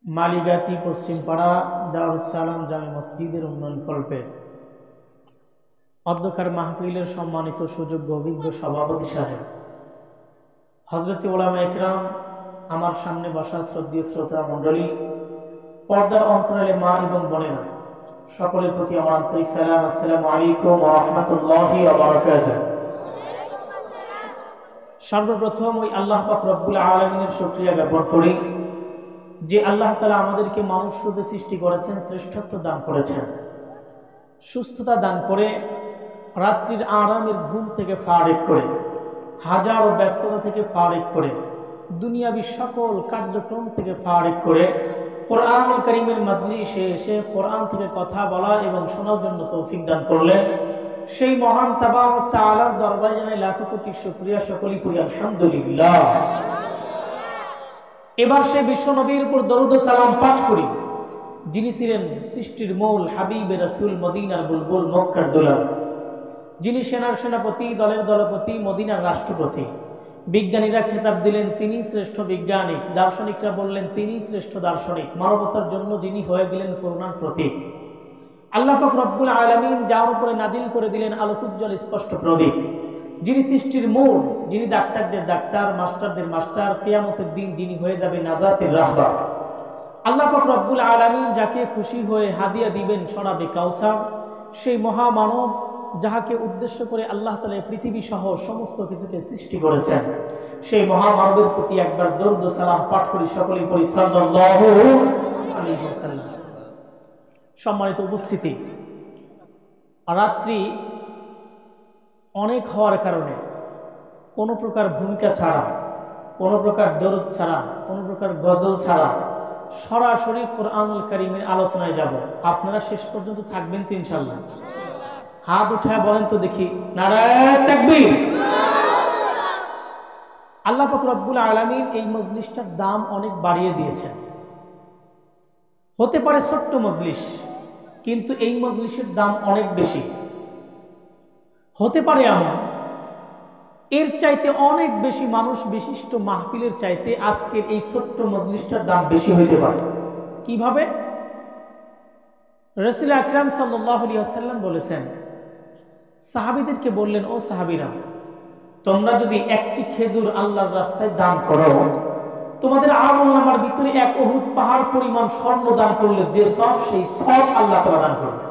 মালিগাতি পশ্চিমপাড়া দারুস সালাম জামে মসজিদের উন্নয়নকল্পে অধ্যক্ষার মাহফিলের সম্মানিত সুযোগ্য অভিজ্ঞ সভাপতি সাহেব, হযরত উলামা একরাম, আমার সামনে বসা শ্রদ্ধেয় শ্রোতা মণ্ডলী, পর্দার অন্তরালে মা এবং বোনেরা, সকলের প্রতি আমার আন্তরিক সালাম। আসসালামু আলাইকুম ওয়া রাহমাতুল্লাহি ওয়া বারাকাতুহু। সর্বপ্রথম ওই আল্লাহ পাক রব্বুল আলামিনের শুকরিয়া জ্ঞাপন করি যে আল্লাহ তাআলা আমাদেরকে মানুষ রূপে সৃষ্টি করেছেন, শ্রেষ্ঠত্ব দান করেছেন, সুস্থতা দান করে, রাত্রির আরামের ঘুম থেকে ফারেক করে, হাজারো ব্যস্ততা থেকে ফারেক করে, দুনিয়াবি সকল কার্যক্রম থেকে ফারেক করে কোরআনুল কারীমের মাজলিসে এসে কোরআন থেকে কথা বলা এবং শোনার জন্য তৌফিক দান করলেন। সেই মহান তাবারক ওয়া তাআলার দরবারে জানাই লাখো কোটি শুকরিয়া, সকলেই করি আলহামদুলিল্লাহ। এবার সেই বিশ্ব নবীর উপর দরুদ ও সালাম পাঠ করি, যিনি ছিলেন সৃষ্টির মূল, হাবিবে রাসূল, মদিনার বুলবুল, মক্কার দুলাল, যিনি সেনার সেনাপতি, দলের দলপতি, মদিনার রাষ্ট্রপতি। বিজ্ঞানীরা খেতাব দিলেন তিনি শ্রেষ্ঠ বিজ্ঞানিক, দার্শনিকরা বললেন তিনি শ্রেষ্ঠ দার্শনিক, মানবতার জন্য যিনি হয়ে গেলেন করুণার প্রতীক। আল্লাহ পাক রব্বুল আলামিন যার উপরে নাজিল করে দিলেন আলোকোজ্জ্বল স্পষ্ট প্রদীপ, যিনি সৃষ্টির মূল, যিনি ডাক্তারদের ডাক্তার, মাস্টারদের মাস্টার, কিয়ামতের দিন যিনি হয়ে যাবে নাজাতের রাহবার। আল্লাহ পাক রব্বুল আলামিন যাকে খুশি হয়ে হাদিয়া দিবেন শরাবে কাউসার, সেই মহামানব যাহাকে উদ্দেশ্য করে আল্লাহ তাআলা পৃথিবী সহ সমস্ত কিছুকে সৃষ্টি করেছেন, সেই মহামানবের প্রতি একবার দরুদ ও সালাম পাঠ করি, সকলেই পড়ি সাল্লাল্লাহু আলাইহি ওয়াসাল্লাম। সম্মানিত উপস্থিতি, রাত্রি অনেক হওয়ার কারণে কোনো প্রকার ভূমিকা ছাড়া, কোনো প্রকার দরুদ ছাড়া, কোনো প্রকার গজল ছাড়া সরাসরি কোরআনুল কারীমের আলোচনায় যাব। আপনারা শেষ পর্যন্ত থাকবেন তো ইনশাআল্লাহ? হাত উঠায় বলেন তো দেখি, নারায়ে তাকবীর। আল্লাহ পাক রব্বুল আলামিন এই মজলিসটার দাম অনেক বাড়িয়ে দিয়েছেন। হতে পারে ছোট্ট মজলিস, কিন্তু এই মজলিসের দাম অনেক বেশি। হতে পারে এমন এর চাইতে অনেক বেশি মানুষ বিশিষ্ট মাহফিলের চাইতে আজকের এই ছোট্ট মজলিসটার দাম বেশি হইতে পারে। কিভাবে? রাসূল আকরাম সাল্লাল্লাহু আলাইহি ওয়াসাল্লাম বলেছেন, সাহাবীদেরকে বললেন, ও সাহাবীরা, তোমরা যদি একটি খেজুর আল্লাহর রাস্তায় দান করো, তোমাদের আমলনামার ভিতরে এক উহুদ পাহাড় পরিমাণ স্বর্ণ দান করলে যে সব, সেই সব আল্লাহ তাআলা দান করবে।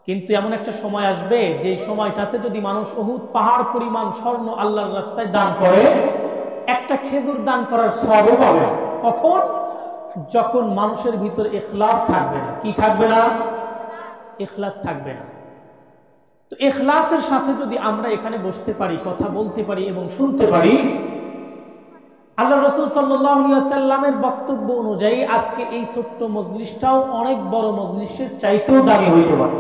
কিন্তু এমন একটা সময় আসবে যে সময়টাতে যদি মানুষ উহুদ পাহাড় পরিমাণ স্বর্ণ আল্লাহর রাস্তায় দান করে, একটা খেজুর দান করার সওয়াবও পাবে। কখন? যখন মানুষের ভিতরে ইখলাস থাকবে না। কি থাকবে না? ইখলাস থাকবে না। তো ইখলাসের সাথে যদি আমরা এখানে বসতে পারি, কথা বলতে পারি এবং শুনতে পারি, আল্লাহ রাসূল সাল্লাল্লাহু আলাইহি ওয়াসাল্লামের বক্তব্য অনুযায়ী আজকে এই ছোট্ট মজলিসটাও অনেক বড় মজলিসের চাইতেও দামি হইতে পারে।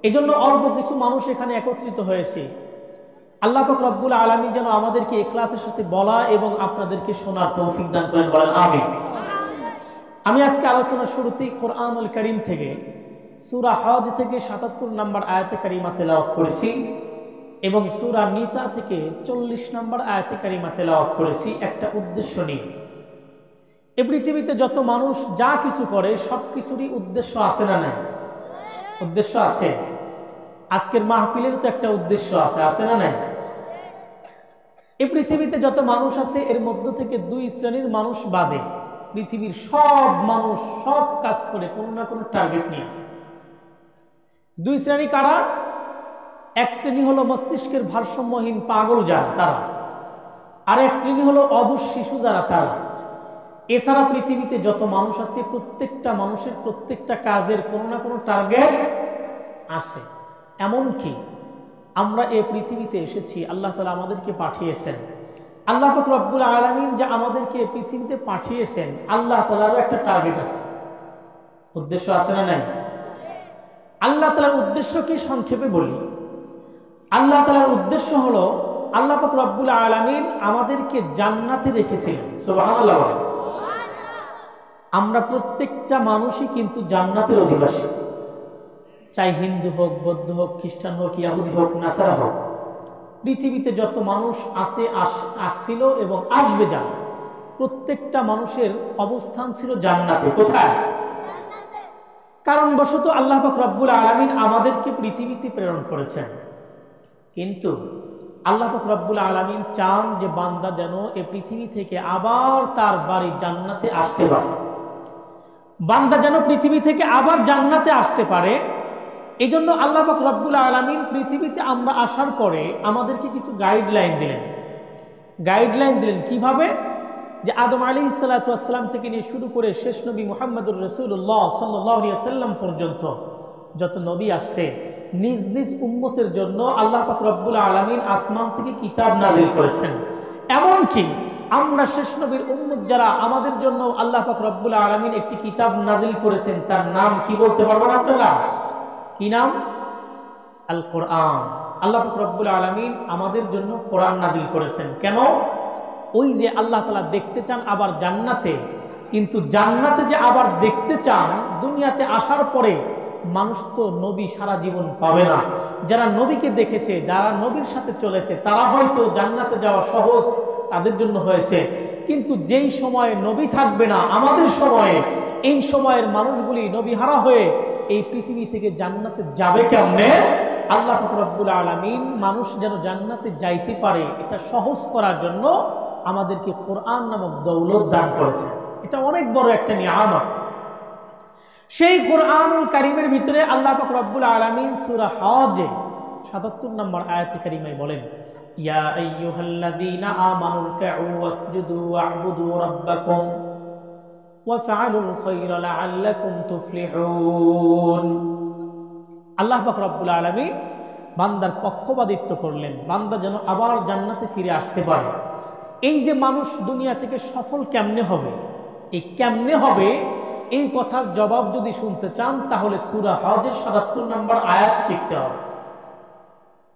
এজন্য অল্প কিছু মানুষ এখানে একত্রিত হয়েছে। আল্লাহ পাক রব্বুল আলামিন যেন আমাদেরকে ইখলাসের সাথে বলা এবং আপনাদেরকে শোনার তৌফিক দান করেন, বলেন আমিন। আমি আজকে আলোচনার শুরুতেই কোরআনুল কারীম থেকে সূরা হজ থেকে ৭৭ নম্বর আয়াতে কারিমা তেলাওয়াত করেছি এবং সূরা নিসা থেকে ৪০ নম্বর আয়াতে কারিমা তেলাওয়াত করেছি একটা উদ্দেশ্য নিয়ে। এই পৃথিবীতে যত মানুষ যা কিছু করে সব কিছুরই উদ্দেশ্য আছে না নাই? উদ্দেশ্য আছে। আজকের মাহফিলের তো একটা উদ্দেশ্য আছে, আছে না নাই? এই পৃথিবীতে যত মানুষ আছে এর মধ্য থেকে দুই শ্রেণীর মানুষ বাদে পৃথিবীর সব মানুষ সব কাজ করে কোনো না কোনো টার্গেট নিয়ে। দুই শ্রেণী কারা? এক শ্রেণী হলো মস্তিষ্কের ভারসাম্যহীন পাগল যারা, তারা। আর এক শ্রেণী হলো অবুঝ শিশু যারা, তারা। এছাড়া পৃথিবীতে যত মানুষ আছে প্রত্যেকটা মানুষের প্রত্যেকটা কাজের কোনো না কোনো টার্গেট আছে। এমনকি আমরা এই পৃথিবীতে এসেছি, আল্লাহ তাআলা আমাদেরকে পাঠিয়েছেন। আল্লাহ পাক রব্বুল আলামিন যা আমাদেরকে পৃথিবীতে পাঠিয়েছেন, আল্লাহ তাআলারও একটা টার্গেট আছে, উদ্দেশ্য আছে না নাই? আল্লাহ তাআলার উদ্দেশ্য কি? সংক্ষেপে বলি, আল্লাহ তাআলার উদ্দেশ্য হলো আল্লাহ পাক রব্বুল আলামিন আমাদেরকে জান্নাতে রেখেছিলেন। সুবহানাল্লাহ। আমরা প্রত্যেকটা মানুষই কিন্তু জান্নাতের অধিবাসী, চাই হিন্দু হোক, বৌদ্ধ হোক, খ্রিস্টান হোক, ইহুদি হোক, নাসারা হোক। পৃথিবীতে যত মানুষ আছে, আসছিল এবং আসবে, যান প্রত্যেকটা মানুষের অবস্থান ছিল জান্নাতে। কোথায়? কারণবশত আল্লাহ পাক রব্বুল আলামিন আমাদেরকে পৃথিবীতে প্রেরণ করেছেন, কিন্তু আল্লাহ পাক রব্বুল আলামিন চান যে বান্দা যেন এই পৃথিবী থেকে আবার তার বাড়ি জান্নাতে আসতে পারে, বান্দা যেন পৃথিবী থেকে আবার জান্নাতে আসতে পারে। এই জন্য আল্লাহ পাক রব্বুল আলামিন পৃথিবীতে আমরা আসার পরে আমাদেরকে কিছু গাইডলাইন দিলেন। কিভাবে? যে আদম আলাইহিস সালাতু ওয়াস সালাম থেকে নিয়ে শুরু করে শেষ নবী মুহাম্মদুর রাসূলুল্লাহ সাল্লাল্লাহু আলাইহি ওয়াসাল্লাম পর্যন্ত যত নবী আসছে, নিজ নিজ উম্মতের জন্য আল্লাহ পাক রব্বুল আলামিন আসমান থেকে কিতাব নাযিল করেছেন। এমনকি আমরা শেষ নবীর উম্মত যারা, আমাদের জন্য আল্লাহ পাক রব্বুল আলামিন একটি কিতাব নাযিল করেছেন। তার নাম কি বলতে পারবেন আপনারা? কি নাম? আল কোরআন। আল্লাহ পাক রব্বুল আলামিন আমাদের জন্য কোরআন নাযিল করেছেন। কেন? ওই যে আল্লাহ তাআলা দেখতে চান আবার জান্নাতে, কিন্তু জান্নাতে যে আবার দেখতে চান, দুনিয়াতে আসার পরে মানুষ তো নবী সারা জীবন পাবে না। যারা নবীকে দেখেছে, যারা নবীর সাথে চলেছে, তারা হয়তো জান্নাতে যাওয়া সহজ তাদের জন্য হয়েছে, কিন্তু যেই সময়ে নবী থাকবে না আমাদের সময়ে, এই সময়ের মানুষগুলি নবীহারা হয়ে এই পৃথিবী থেকে জান্নাতে যাবে কেমনে? আল্লাহ পাক রব্বুল আলামিন মানুষ যেন জান্নাতে যাইতে পারে এটা সহজ করার জন্য আমাদেরকে কোরআন নামক দৌলত দান করেছে। এটা অনেক বড় একটা নিয়ামত। সেই কোরআনুল কারীমের ভিতরে আল্লাহ পাক রব্বুল আলামিন সূরা হজে ৭৭ নম্বর আয়াতে কারিমায় বলেন, ইয়া আইয়ুহাল্লাযীনা আমানু রুকউ ওয়াসজুদু ওয়া'বুদু রাব্বাকুম ওয়াফআলুল খায়রা লাআল্লাকুম তুফলিহুন। আল্লাহ পাক রব্বুল আলামিন বান্দার পক্ষপাতিত্ব করলেন, বান্দা যেন আবার জান্নাতে ফিরে আসতে পারে। এই যে মানুষ দুনিয়া থেকে সফল কেমনে হবে, এই কেমনে হবে, এই কথার জবাব যদি শুনতে চান তাহলে সূরা হজের ৭৭ নম্বর আয়াত শিখতে হবে।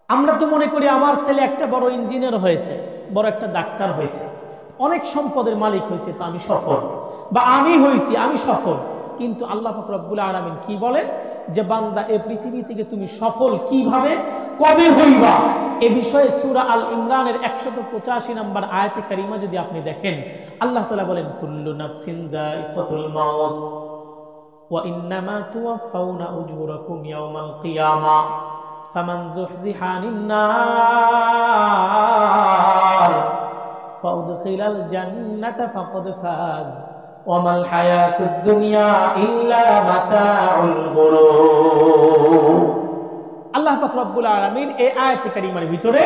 আমরা তো মনে করি আমার ছেলে একটা বড় ইঞ্জিনিয়ার হয়েছে, বড় একটা ডাক্তার হয়েছে, অনেক সম্পদের মালিক হয়েছে, তো আমি সফল, বা আমি হয়েছি, আমি সফল। কিন্তু আল্লাহ পাক রব্বুল আলামিন কি বলেন? যে বান্দা এই পৃথিবী থেকে তুমি সফল কিভাবে, কবে হইবা, এ বিষয়ে সূরা আল ইমরানের ১৮৫ নম্বর আয়াতে কারিমা যদি আপনি দেখেন, আল্লাহ তাআলা বলেন, কুল্লু নাফসিন যায়িকাতুল মাউত ওয়া ইন্নামা তুওয়াফাউনা উজুরাকুম ইয়াওমাল কিয়ামাহ ফামান যুহজিহা আনিন নার ওয়া উদখিলাল জান্নাতা ফাকাদ ফাজ ওয়ামাল হায়াতুদ দুনিয়া ইল্লা মাতাউল গুরুর। আল্লাহ পাক রব্বুল আলামিন এই আয়াতে কারিমার ভিতরে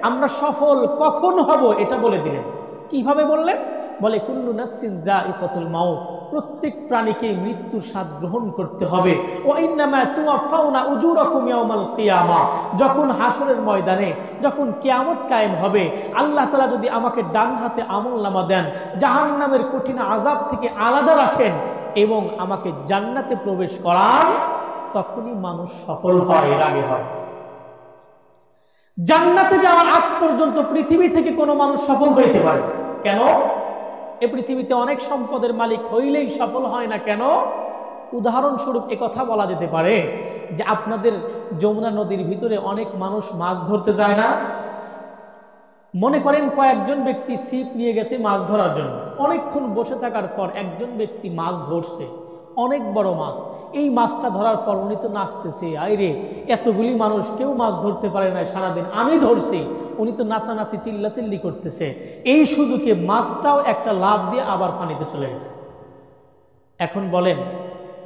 আমরা সফল কখন হব এটা বলে দিলেন। কিভাবে বললেন? বলে কুল্লু নাফসিন যায়িকাতুল মাউত, প্রত্যেক প্রাণীকে মৃত্যুর স্বাদ গ্রহণ করতে হবে। ওয়া ইন্নামা তুওয়াফাউনা উজুরাকুম ইয়াওমাল কিয়ামাহ, যখন হাসরের ময়দানে, যখন কিয়ামত কায়েম হবে, আল্লাহ তাআলা যদি আমাকে ডান হাতে আমলনামা দেন, জাহান্নামের কঠিন আযাব থেকে আলাদা রাখেন এবং আমাকে জান্নাতে প্রবেশ করান, তখনই মানুষ সফল হয়, এর আগে হয়। জান্নাতে যাওয়ার আগ পর্যন্ত পৃথিবী থেকে কোনো মানুষ সফল হইতে পারে। কেন? এ পৃথিবীতে অনেক সম্পদের মালিক হইলেই সফল হয় না কেন? উদাহরণস্বরূপ একথা বলা যেতে পারে যে আপনাদের যমুনা নদীর ভিতরে অনেক মানুষ মাছ ধরতে যায় না? মনে করেন কয়েকজন ব্যক্তি ছিপ নিয়ে গেছে মাছ ধরার জন্য, অনেকক্ষণ বসে থাকার পর একজন ব্যক্তি মাছ ধরছে, অনেক বড় মাছ। এই মাছটা ধরার পর উনি তো নাচতেছে, আইরে এতগুলি মানুষ কেউ মাছ ধরতে পারে না সারাদিন, আমি ধরছি। উনি তো নাচানাচি চিল্লাচিল্লি করতেছে। এই সুযোগে মাছটাও একটা লাফ দিয়ে আবার পানিতে চলে গেছে। এখন বলেন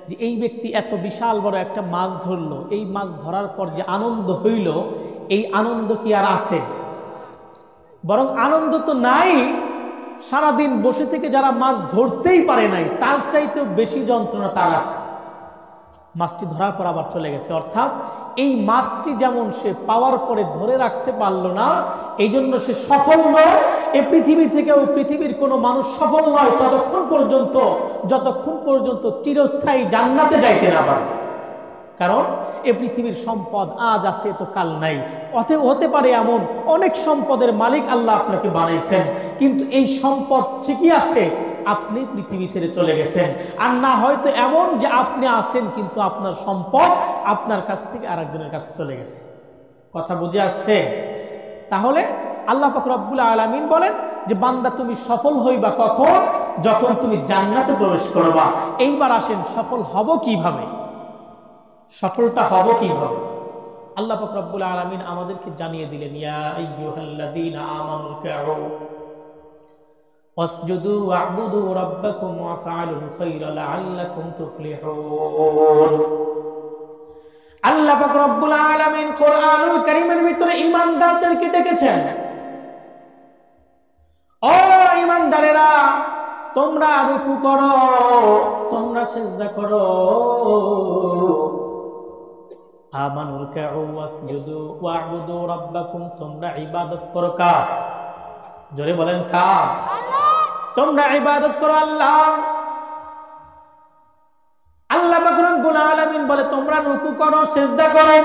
যে এই ব্যক্তি এত বিশাল বড় একটা মাছ ধরলো, এই মাছ ধরার পর যে আনন্দ হইল, এই আনন্দ কি আর আছে? বরং আনন্দ তো নাই। সারাদিন বসে থেকে যারা মাছ ধরতেই পারে নাই, তার চাইতেও বেশি যন্ত্রণা তার আছে। মাছটি ধরার পর আবার চলে গেছে, অর্থাৎ এই মাছটি যেমন সে পাওয়ার পরে ধরে রাখতে পারলো না, এই জন্য সে সফল নয়। এই পৃথিবী থেকেও পৃথিবীর কোনো মানুষ সফল নয় ততক্ষণ পর্যন্ত যতক্ষণ পর্যন্ত চিরস্থায়ী জান্নাতে যাইতে না পারে। কারণ এ পৃথিবীর সম্পদ আজ আছে তো কাল নাই। হতে পারে এমন অনেক সম্পদের মালিক আল্লাহ আপনাকে বানাইছেন, কিন্তু এই সম্পদ ঠিকই আছে, আপনি পৃথিবী ছেড়ে চলে গেছেন। আর না হয়তো এমন যে আপনি আছেন কিন্তু আপনার সম্পদ আপনার কাছ থেকে আরেকজনের কাছে চলে গেছে। কথা বুঝে আসছে? তাহলে আল্লাহ পাক রব্বুল আলামিন বলেন যে বান্দা তুমি সফল হইবা কখন? যখন তুমি জান্নাতে প্রবেশ করবা। এইবার আসেন সফল হব কিভাবে, সফলটা হব কিভাবে? আল্লাহ পাক রব্বুল আলামিন আমাদেরকে জানিয়ে দিলেন, ইয়া আইয়ুহাল্লাযীনা আমানু রুকউ ওয়াসজুদু ওয়া'বুদু রাব্বাকুম ওয়াফআলুল খায়রা লাআল্লাকুম তুফলিহুন। আল্লাহ পাক রব্বুল আলামিন কোরআনুল কারীমের ভিতরে ঈমানদারদেরকে ডেকেছেন, ও ঈমানদারেরা তোমরা রুকু করো, তোমরা সিজদা করো। আমানু রুকউ ওয়াসজুদু ওয়া'বুদু রাব্বাকুম, তোমরা ইবাদত করো কার? জোরে বলেন কার? আল্লাহ। তোমরা ইবাদত করো আল্লাহ। আল্লাহ পাক রব্বুল আলামিন বলে তোমরা রুকু করো, সিজদা করো।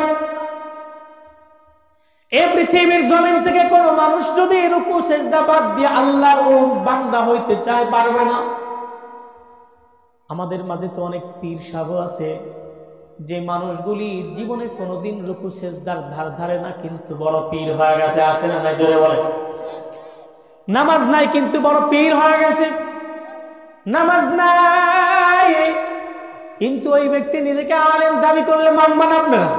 এই পৃথিবীর জমিন থেকে কোন মানুষ যদি রুকু সিজদা বাদ দিয়ে আল্লাহর বান্দা হইতে চায়, পারবে না। আমাদের মাঝে তো অনেক পীর সাধু আছে যে মানুষগুলি জীবনে কোনোদিন রুকু সিজদার ধার ধারে না, কিন্তু বড় পীর হয়ে গেছে। আছে না নাই? জোরে বলে। নামাজ নাই কিন্তু বড় পীর হয়ে গেছে। নামাজ নাই কিন্তু ওই ব্যক্তি নিজেকে আলেম দাবি করলে মানবেন আপনারা?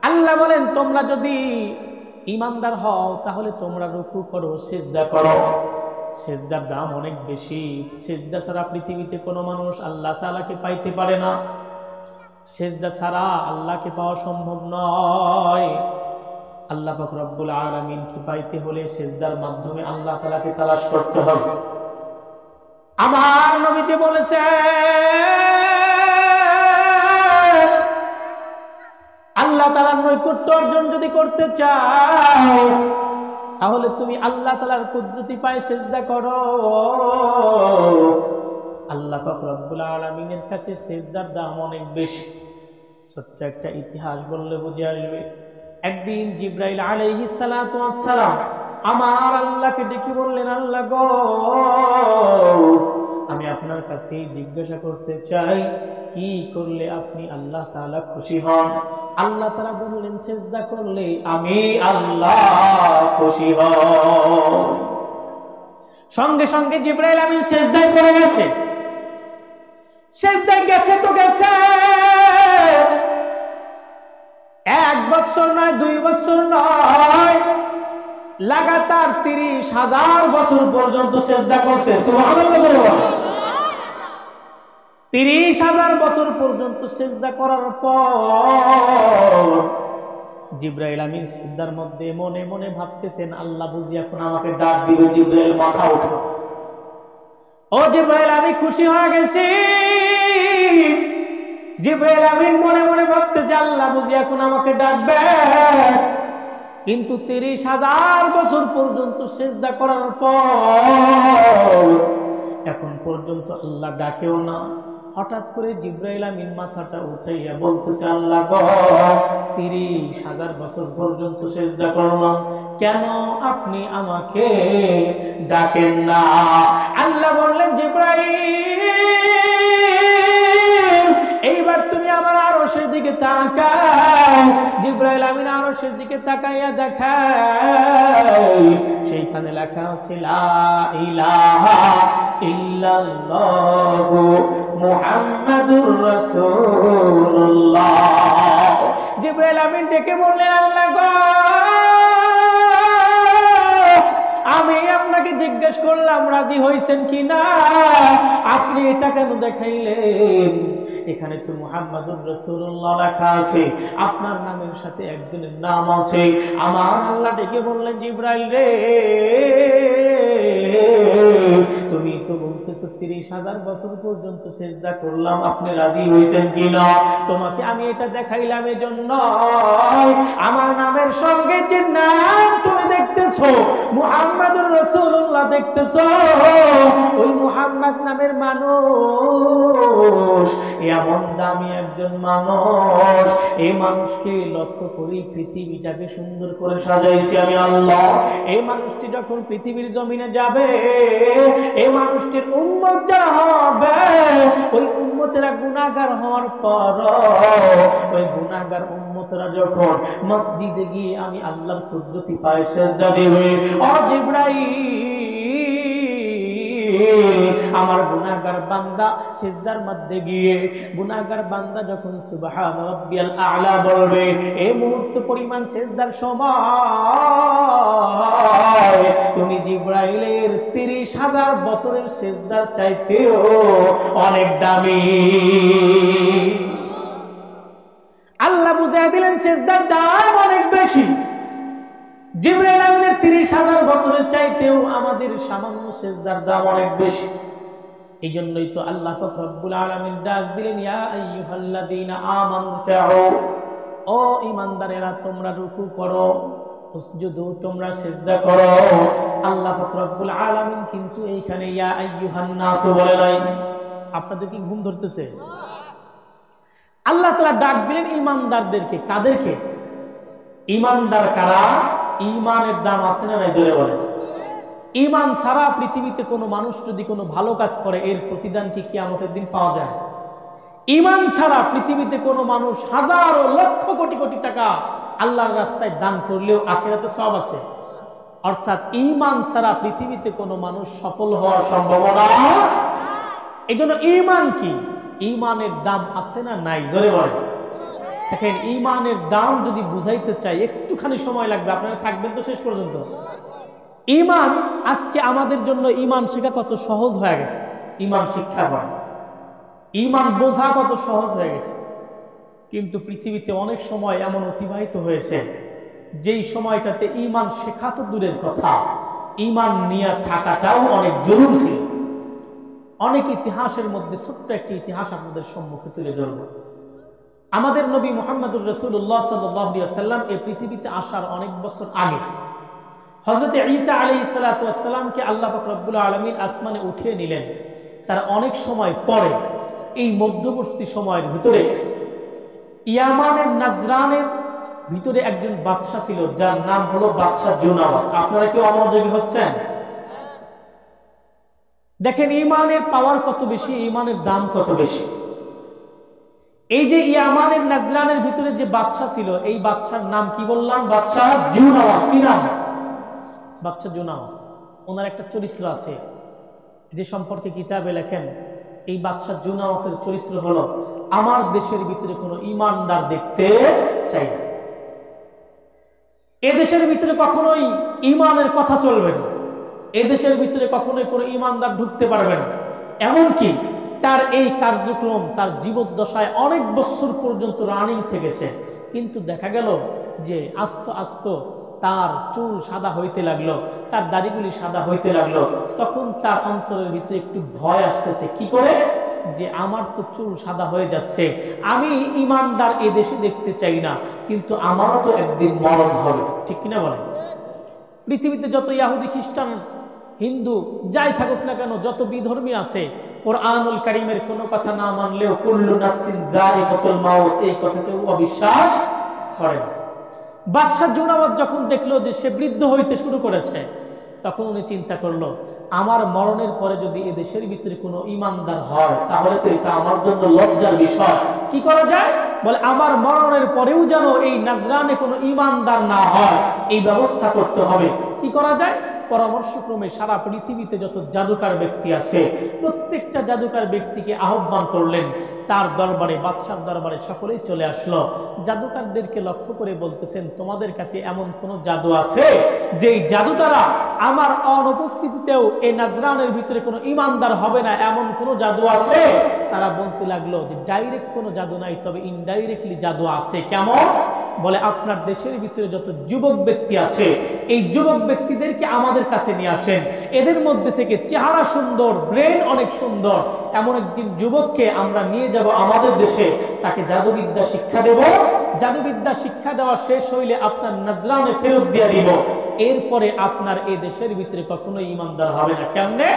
আল্লাহ বলেন তোমরা যদি ঈমানদার হও তাহলে তোমরা রুকু করো, সিজদা করো। সিজদার দাম অনেক বেশি। সিজদা ছাড়া পৃথিবীতে কোনো মানুষ আল্লাহ তাআলাকে পাইতে পারে না। সিজদা ছাড়া আল্লাহকে পাওয়া সম্ভব নয়। আল্লাহ পাক রব্বুল আলামিনকে পাইতে হলে সিজদার মাধ্যমে আল্লাহ তাআলাকে তালাশ করতে হবে। আমার নবীজি বলেছে, আল্লাহ তাআলার নৈকট্য অর্জন যদি করতে চাও তাহলে তুমি আল্লাহ তাআলার কুদরতি পায়ে সিজদা করো। আল্লাহ পাক রব্বুল আলামিনের কাছে সিজদার দাম অনেক বেশি। ছোট্ট একটা ইতিহাস বললে বুঝে আসবে। একদিন জিবরাইল আলাইহিস সালাতু ওয়াস সালাম আমার আল্লাহকে ডেকে বললেন, আল্লাহ গো, আমি আপনার কাছে জিজ্ঞাসা করতে চাই কি করলে আপনি আল্লাহ তাআলা খুশি হন? আল্লাহ তাআলা বললেন, সিজদা করলে আমি আল্লাহ খুশি হই। সঙ্গে সঙ্গে জিবরাইল আমিন সিজদায় পড়ে গেছে। সিজদায় গেছে তো গেছে, 1 বছর নয়, 2 বছর নয়, লাগাতার 30,000 বছর পর্যন্ত সিজদা করছে। সুবহানাল্লাহ। 30,000 বছর পর্যন্ত সিজদা করার পর জিবরাইল আমিন সিজদার মধ্যে মনে মনে ভাবতেছেন, আল্লাহ বুঝি এখন আমাকে ডাক দিবে। জিবরাইল মাথা উঠা, ও জিবরাইল আমি খুশি হয়ে গেছি। জিবরাইল আমিন মনে মনে ভাবতেছে, আল্লাহ বুঝি এখন আমাকে ডাকবে। কিন্তু 30,000 বছর পর্যন্ত সিজদা করার পর এখন পর্যন্ত আল্লাহ ডাকেও না। হঠাৎ করে জিবরাইল আমিন মাথাটা উঠাইয়া বলতেছে, আল্লাহ গো, 30,000 বছর পর্যন্ত সিজদা করলাম, কেন আপনি আমাকে ডাকেন না? আল্লাহ বললেন, জিবরাইল এইবার তুমি আমার আরশের দিকে তাকাও। জিবরাইল আমিন আরশের দিকে তাকাইয়া দেখায় সেইখানে লেখা আছে, লা ইলাহা ইল্লাল্লাহু মুহাম্মাদুর রাসূলুল্লাহ। জিবরাইল আমিন ডেকে বললেন, আল্লাহ গো, আমি আপনাকে জিজ্ঞেস করলাম রাজি হইছেন কিনা, আপনি এটা কেন দেখাইলেন? এখানে তো মুহাম্মাদুর রাসূলুল্লাহ লেখা আছে, আপনার নামের সাথে একজনের নাম আছে। আমার আল্লাহ ডেকে বললেন, জিবরাইল রে, তুমি তো বলতেছো 30,000 বছর পর্যন্ত সিজদা করলাম, আপনি রাজি হইছেন কিনা? তোমাকে আমি এটা দেখাইলাম এজন্য আমার নামের সঙ্গে যে নাম তুমি দেখতেছো মুহাম্মাদুর রাসূলুল্লাহ দেখতেছো, ওই মুহাম্মদ নামের মানুষ এমন দামি একজন মানুষ, এই মানুষকে লক্ষ্য করে পৃথিবীটাকে সুন্দর করে সাজাইছি আমি আল্লাহ। এই মানুষটি যখন পৃথিবীর জমিনে যাবে, এই মানুষটির উম্মত যারা হবে, ওই উম্মতেরা গুনাহগার হওয়ার পর ওই গুনাহগার উম্মতেরা যখন মসজিদে গিয়ে আমি আল্লাহর কুদরতি পায়ে সিজদা দেবে, ও জিবরাইল আমার গুনাহগার বান্দা সিজদার মধ্যে গিয়ে গুনাহগার বান্দা যখন সুবহান রাব্বিয়াল আ'লা বলবে, এই মুহূর্ত পরিমাণ সিজদার সময় তুমি জিবরাইলের ৩০,০০০ বছরের সিজদার চাইতেও অনেক দামি। আল্লাহ বুঝাই দিলেন সিজদার দাম অনেক বেশি। জিবরাইল আমিনের ৩০,০০০ বছরের চাইতেও আমাদের সামান্য সিজদার দাম অনেক বেশি। এই জন্যই তো আল্লাহ পাক রব্বুল আলামিন ডাক দিলেন, ইয়া আইয়ুহাল্লাযীনা আমানু রুকউ, ও ঈমানদারেরা তোমরা রুকু করো, উসজুদু তোমরা সিজদা করো। আল্লাহ পাক রব্বুল আলামিন কিন্তু এইখানে ইয়া আইয়ুহান নাস বলে নাই। আপনাদের কি ঘুম ধরতেছে? আল্লাহ তাআলা ডাক দিলেন ঈমানদারদেরকে। কাদেরকে? ঈমানদার কারা? ঈমানের দাম আছে না নাই জোরে বলেন। ঈমান ছাড়া পৃথিবীতে কোনো মানুষ যদি কোনো ভালো কাজ করে এর প্রতিদান কি কিয়ামতের দিন পাওয়া যায়? ঈমান ছাড়া পৃথিবীতে কোনো মানুষ হাজারো লক্ষ কোটি কোটি টাকা আল্লাহর রাস্তায় দান করলেও আখিরাতে সওয়াব আছে। অর্থাৎ ঈমান ছাড়া পৃথিবীতে কোনো মানুষ সফল হওয়ার সম্ভাবনা। এই জন্য ঈমান কি? ঈমানের দাম আছে না নাই জোরে বলেন। দেখেন, ঈমানের দাম যদি বুঝাইতে চাই একটুখানি সময় লাগবে, আপনারা থাকবেন তো শেষ পর্যন্ত। ঈমান আজকে আমাদের জন্য ঈমান শেখা কত সহজ হয়ে গেছে। ঈমান শিক্ষা করা, ঈমান বোঝা কত সহজ হয়ে গেছে। কিন্তু পৃথিবীতে অনেক সময় এমন অতিবাহিত হয়েছে যেই সময়টাতে ঈমান শেখা তো দূরের কথা, ঈমান নিয়ে থাকাটাও অনেক জরুরি ছিল। অনেক ইতিহাসের মধ্যে ছোট্ট একটি ইতিহাস আপনাদের সম্মুখে তুলে ধরব। আমাদের নবী মুহাম্মদুর রাসূলুল্লাহ সাল্লাল্লাহু আলাইহি ওয়াসাল্লাম এই পৃথিবীতে আসার অনেক বছর আগে হযরত ঈসা আলাইহিস সালাতু ওয়াস সালামকে আল্লাহ পাক রব্বুল আলামিন আসমানে উঠিয়ে নিলেন। তার অনেক সময় পরে এই মধ্যবর্তী সময়ের ভিতরে ইয়ামানের নাজরানের ভিতরে একজন বাদশা ছিল, যার নাম হলো বাদশা জুনাওয়াস। আপনারা কি অমনোযোগী হচ্ছেন? দেখেন ঈমানের পাওয়ার কত বেশি, ঈমানের দাম কত বেশি। এই যে ইয়ামানের নাজরানের ভিতরে যে বাদশা ছিল, এই বাদশার নাম কি বললাম? বাদশা জুনাওয়াস। কি নাম? বাদশা জুনাওয়াস। ওনার একটা চরিত্র আছে যে সম্পর্কে কিতাবে লেখেন, এই বাদশা জুনাওয়াসের চরিত্র হলো, আমার দেশের ভিতরে কোনো ঈমানদার দেখতে চাই না। এদেশের ভিতরে কখনোই ঈমানের কথা চলবে না, এদেশের ভিতরে কখনোই কোনো ঈমানদার ঢুকতে পারবে না। এমনকি তার এই কার্যক্রম তার জীবদ্দশায় অনেক বছর পর্যন্ত রানিং থেকেছে। কিন্তু দেখা গেল যে আস্তে আস্তে তার চুল সাদা হইতে লাগলো, তার দাড়িগুলি সাদা হইতে লাগলো। তখন তার অন্তরের ভিতরে একটু ভয় আসতেছে, কি করে যে আমার তো চুল সাদা হয়ে যাচ্ছে, আমি ঈমানদার এ দেশে দেখতে চাই না, কিন্তু আমারও তো একদিন মরণ হবে। ঠিক কিনা বলেন? পৃথিবীতে যত ইহুদি খ্রিস্টান হিন্দু যাই থাকুক না কেন, যত বিধর্মী আছে, কোরআনুল কারীমের কোনো কথা না মানলেও কুল্লু নাফসিন যায়িকাতুল মাউত এই কথাতেও অবিশ্বাস করে না। বাদশা জুনাওয়াস যখন দেখলো যে সে বৃদ্ধ হইতে শুরু করেছে, তখন উনি চিন্তা করলো, আমার মরণের পরে যদি এ দেশের ভিতরে কোনো ঈমানদার হয় তাহলে তো এটা আমার জন্য লজ্জার বিষয়। কি করা যায়? বলে আমার মরণের পরেও যেন এই নাজরানে কোনো ঈমানদার না হয়, এই ব্যবস্থা করতে হবে। কি করা যায়? পরামর্শক্রমে সারা পৃথিবীতে যত জাদুকার ব্যক্তি আছে প্রত্যেকটা জাদুকার ব্যক্তিকে আহ্বান করলেন তার দরবারে, বাদশার দরবারে। সকলেই চলে আসলো। জাদুকারদেরকে লক্ষ্য করে বলতেছেন, তোমাদের কাছে এমন কোন জাদু আছে যেই জাদু দ্বারা আমার অনুপস্থিতিতেও এই নাজরানের ভিতরে কোনো ঈমানদার হবে না, এমন কোন জাদু আছে? তারা বলতে লাগলো যে ডাইরেক্ট কোনো জাদু নাই, তবে ইনডাইরেক্টলি জাদু আছে। কেমন? বলে আপনার দেশের ভিতরে যত যুবক ব্যক্তি আছে এই যুবক ব্যক্তিদেরকে আমাদের কাছে নিয়ে আসেন, এদের মধ্যে থেকে চেহারা সুন্দর, ব্রেন অনেক সুন্দর এমন একজন যুবককে আমরা নিয়ে যাব আমাদের দেশে, তাকে জাদুবিদ্যা শিক্ষা দেব। জাদুবিদ্যা শিক্ষা দেওয়া শেষ হইলে আপনার নাজরানে ফেরত দিয়ে দিব, এরপরে আপনার এই দেশের ভিতরে কখনোই ঈমানদার হবে না। কেমনে?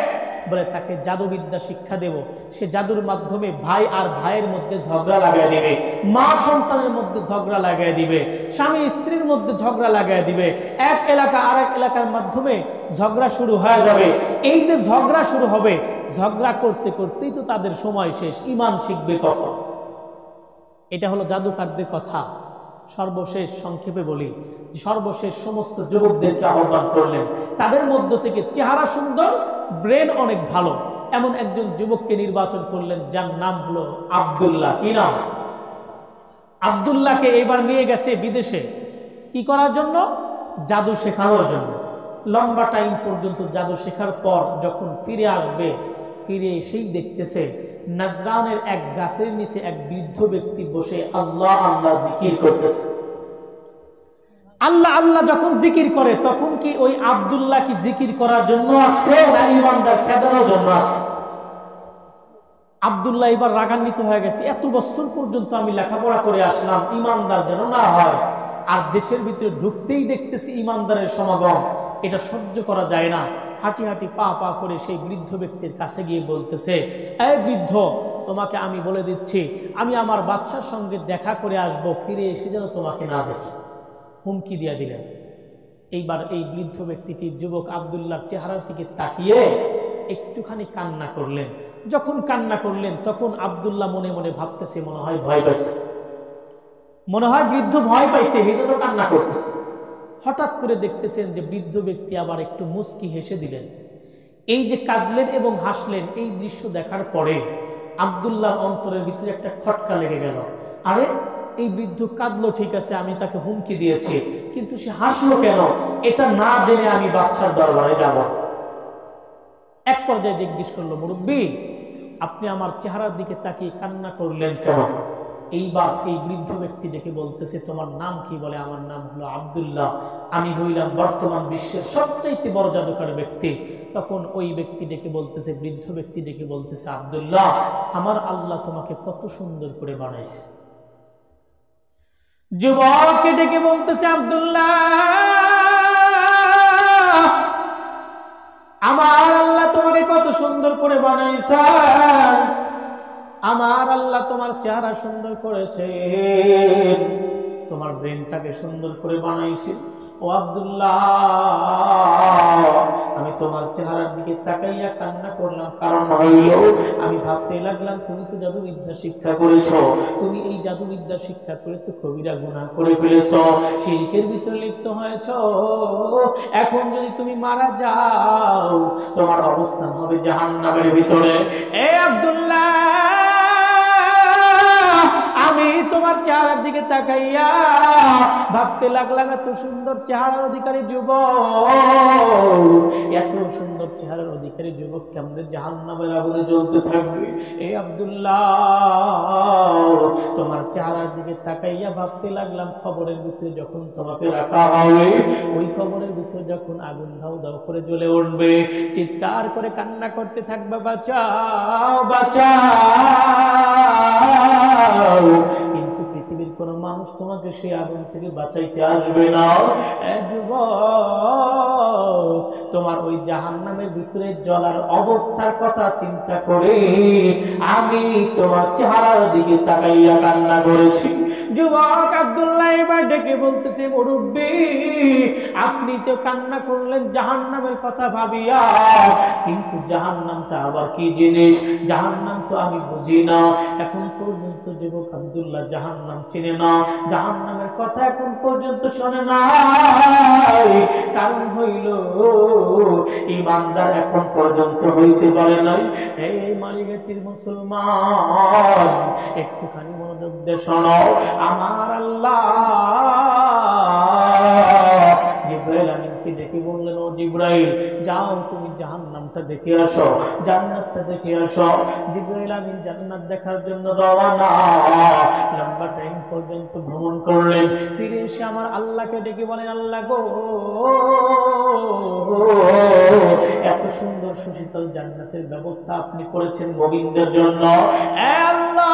বলে তাকে জাদুবিদ্যা শিক্ষা দেব, সে জাদুর মাধ্যমে ভাই আর ভাইয়ের মধ্যে ঝগড়া লাগাই দিবে, মা সন্তানের মধ্যে ঝগড়া লাগাই দিবে, স্বামী স্ত্রীর মধ্যে ঝগড়া লাগাই দিবে, এক এলাকা আর এক এলাকার মাধ্যমে ঝগড়া শুরু হয়ে যাবে। এই যে ঝগড়া শুরু হবে, ঝগড়া করতে করতেই তো তাদের সময় শেষ, ঈমান শিখবে কখন? এটা হলো জাদুকারদের কথা। সর্বশেষ সংক্ষেপে বলি, সর্বশেষ সমস্ত যুবকদেরকে আহ্বান করলেন, তাদের মধ্য থেকে চেহারা সুন্দর, ব্রেন অনেক ভালো, এমন একজন যুবককে নির্বাচন করলেন যার নাম হলো আব্দুল্লাহ। কি নাম? আব্দুল্লাহকে এবার নিয়ে গেছে বিদেশে কি করার জন্য? জাদু শেখানোর জন্য। লম্বা টাইম পর্যন্ত জাদু শেখার পর যখন ফিরে আসবে, ফিরে এসেই দেখতেছে নাজরানের এক গাছের নিচে এক বৃদ্ধ ব্যক্তি বসে আল্লাহ আল্লাহ জিকির করতেছে। আল্লাহ আল্লাহ যখন জিকির করে তখন কি ওই আব্দুল্লাহ কি জিকির করার জন্য আসছে না ইমানদার খেদানোর জন্য আসছে? আব্দুল্লাহ এবার রাগান্বিত হয়ে গেছে, এত বছর পর্যন্ত আমি লেখাপড়া করে আসলাম, ইমানদার যেন না হয়, আর দেশের ভিতরে ঢুকতেই দেখতেছি ইমানদারের সমাগম, এটা সহ্য করা যায় না। হাঁটি হাঁটি পা পা করে সেই বৃদ্ধ ব্যক্তির কাছে গিয়ে বলতেছে, এই বৃদ্ধ, তোমাকে আমি বলে দিচ্ছি, আমি আমার বাদশার সঙ্গে দেখা করে আসব, ফিরে এসে যেন তোমাকে না দেখি। হুমকি দিয়ে দিলেন। এইবার এই বৃদ্ধ ব্যক্তিটি যুবক আব্দুল্লাহর চেহারার দিকে তাকিয়ে একটুখানি কান্না করলেন। যখন কান্না করলেন তখন আব্দুল্লাহ মনে মনে ভাবতেছে, মনে হয় ভয় পাইছে, মনে হয় বৃদ্ধ ভয় পাইছে, এই জন্য কান্না করতেছে। হঠাৎ করে দেখতেছেন যে বৃদ্ধ ব্যক্তি আবার একটু মুস্কি হেসে দিলেন। এই যে কাঁদলেন এবং হাসলেন, এই দৃশ্য দেখার পরে আব্দুল্লাহর অন্তরের ভিতরে একটা খটকা লেগে গেল। আরে, এই বৃদ্ধ কাঁদলো ঠিক আছে, আমি তাকে হুমকি দিয়েছি, কিন্তু সে হাসলো কেন? এটা না জেনে আমি বাদশার দরবারে যাব। এক পর্যায়ে জিজ্ঞেস করলো, মুরব্বী, আপনি আমার চেহারার দিকে তাকিয়ে কান্না করলেন কেন? এইবার এই বৃদ্ধ ব্যক্তি ডেকে বলতেছে, তোমার নাম কি? বলে, আমার নাম হলো আব্দুল্লাহ, আমি হইলাম বর্তমান বিশ্বের সবচাইতে বড় জাদুকর ব্যক্তি। তখন ওই ব্যক্তি ডেকে বলতেছে, বৃদ্ধ ব্যক্তি ডেকে বলতেছে, আব্দুল্লাহ, আমার আল্লাহ তোমাকে কত সুন্দর করে বানাইছে। যুবককে ডেকে বলতেছে, আব্দুল্লাহ, আমার আল্লাহ তোমাকে কত সুন্দর করে বানাইছেন, আমার আল্লাহ তোমার চেহারা সুন্দর করেছেন, তোমার ব্রেনটাকে সুন্দর করে বানাইছে। ও আব্দুল্লাহ, আমি তোমার চেহারার দিকে তাকাইয়া কান্না করলাম, কারণ হইল আমি ভাবতে লাগলাম তুমি তো জাদুবিদ্যা শিক্ষা করেছ, তুমি এই জাদুবিদ্যা শিক্ষা করে তো কবিরা গুনাহ করে ফেলেছ, শিরকের ভিতরে লিপ্ত হয়েছ, এখন যদি তুমি মারা যাও তোমার অবস্থান হবে জাহান্নামের ভিতরে। এ আব্দুল্লাহ, আমি তোমার চেহারার দিকে তাকাইয়া ভাবতে লাগলাম এত সুন্দর চেহারার অধিকারী যুবক, এত সুন্দর চেহারার অধিকারী যুবক কেমনে জাহান্নামের আগুনে জ্বলতে থাকবে। এই আব্দুল্লাহ, তোমার চেহারার দিকে তাকাইয়া ভাবতে লাগলাম কবরের ভিতরে যখন তোমাকে রাখা হবে, ওই কবরের ভিতরে যখন আগুন দাও দাও করে জ্বলে উঠবে, চিৎকার করে কান্না করতে থাকবে, বাঁচাও বাঁচাও, কিন্তু পৃথিবীর কোন মানুষ তোমাকে সেই আগুন থেকে বাঁচাইতে আসবে না। যুবক, তোমার ওই জাহান্নামের ভিতরে জ্বলার অবস্থার কথা চিন্তা করে আমি তোমার চেহারার দিকে তাকাইয়া কান্না করেছি। যুবক আব্দুল্লাহ এবার ডেকে বলতেছে, মুরব্বী, আপনি তো কান্না করলেন জাহান্নামের কথা ভাবিয়া, কিন্তু জাহান্নামটা আবার কি জিনিস? জাহান্নাম তো আমি বুঝি না। এখন পর্যন্ত যুবক আব্দুল্লাহ জাহান্নাম চিনে না, জাহান্নামের কথা এখন পর্যন্ত শোনে না, কারণ হইল ইমানদার এখন পর্যন্ত হইতে পারে নাই। এই মালিকাতির মুসলমান, একটুখানি মনোযোগ দিয়ে শোনো। আমার আল্লাহ জিবরাইল আমিনকে ডেকে বললেন, ও জিবরাইল, যাও তুমি জাহান্নামটা দেখে আসো, জান্নাতটা দেখে আসো। জিবরাইল আমিন জান্নাত দেখার জন্য রওনা। লম্বা টাইম পর্যন্ত ভ্রমণ করলেন, ফিরে এসে আমার আল্লাহকে ডেকে বলেন, আল্লাহ গো, এত সুন্দর সুশীতল জান্নাতের ব্যবস্থা আপনি করেছেন মুমিনদের জন্য। আল্লাহ,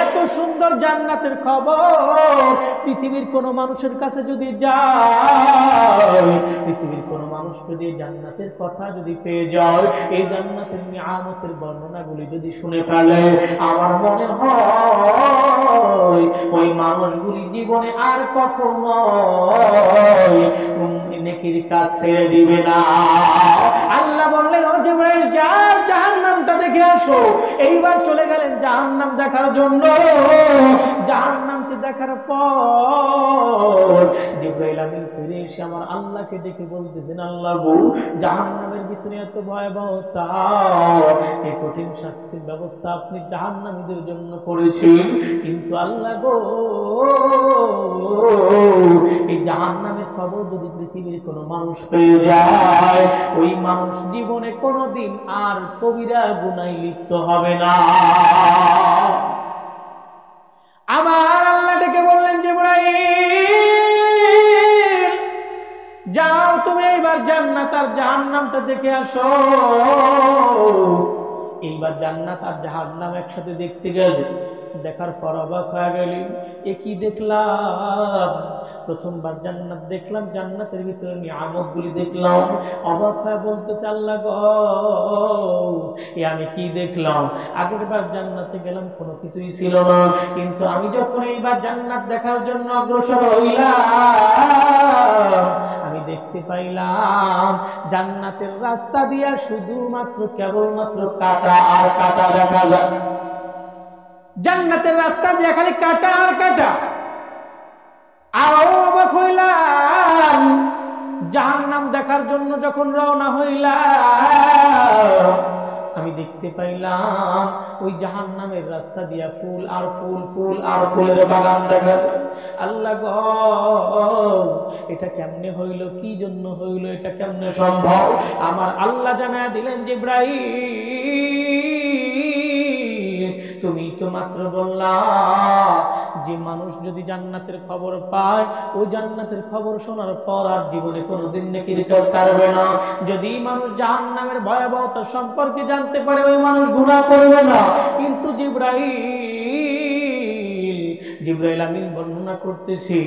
এত সুন্দর জান্নাতের খবর পৃথিবীর কোন মানুষের কাছে যদি যায়, পৃথিবীর কোন মানুষ যদি জান্নাতের কথা যদি পেয়ে যায়, এই জান্নাতের নিয়ামতের বর্ণনাগুলি যদি শুনে ফেলে, আমার মনে হয় ওই মানুষগুলি জীবনে আর কখনো নেকির কাজ ছেড়ে দিবে না। আল্লাহ বললেন, ও জিবরাইল, যাও জাহান্নামটা দেখে আসো। এইবার চলে গেলেন জাহান্নাম দেখার জন্য। জাহান্নাম জাহান্নামকে দেখার পর জিবরাইল আমিন ফিরে এসে আমার আল্লাহকে ডেকে বলতেছেন, আল্লাহ গো, জাহান্নামের ভিতরে এত ভয়াবহতা, এই কঠিন শাস্তির ব্যবস্থা আপনি জাহান্নামীদের জন্য করেছেন, কিন্তু আল্লাহ গো, এই জাহান্নামের খবর যদি পৃথিবীর কোনো মানুষ পেয়ে যায়, ওই মানুষ জীবনে কোনোদিন আর কবিরা গুনাহে লিপ্ত হবে না। আমার আল্লাহ ডেকে বললেন, জিবরাইল যাও, তুমি এইবার জান্নাত আর জাহান্নামটা দেখে আসো। এইবার জান্নাত আর জাহান্নাম একসাথে দেখতে গেলে, দেখার পর অবাক হয়ে গেলেন, এ কি দেখলাম? প্রথমবার জান্নাত দেখলাম, জান্নাতের ভিতরে নিয়ামতগুলি দেখলাম, অবাক হয়ে বলতেছে, আল্লাহ গো, এ আমি কি দেখলাম? আগের বার জান্নাতে গেলাম কোনো কিছুই ছিল না, কিন্তু আমি যখন এইবার জান্নাত দেখার জন্য অগ্রসর হইলাম, আমি দেখতে পাইলাম জান্নাতের রাস্তা দিয়া শুধুমাত্র কেবলমাত্র কাটা আর কাটা দেখা যায়। জান্নাতের রাস্তা দিয়ে খালি কাটা আর কাটা। আরো অবাক হইলাম, জাহান্নাম দেখার জন্য যখন রওনা হইলাম, আমি দেখতে পাইলাম ওই জাহান্নামের রাস্তা দিয়া ফুল আর ফুল, ফুল আর ফুলের বাগান দেখা যায়। আল্লাহ গো, এটা কেমনে হইল? কি জন্য হইল? এটা কেমনে সম্ভব? আমার আল্লাহ জানায় দিলেন, জিবরাইল, তুমি তো মাত্র বললা যে মানুষ যদি জান্নাতের খবর পায়, ওই জান্নাতের খবর শোনার পর আর জীবনে কোনোদিন নেকির কাজ ছাড়বে না। যদি মানুষ জাহান্নামের ভয়াবহতা সম্পর্কে জানতে পারে, ওই মানুষ গুনাহ করবে না। কিন্তু জিবরাইল আমিন বর্ণনা করতেছি,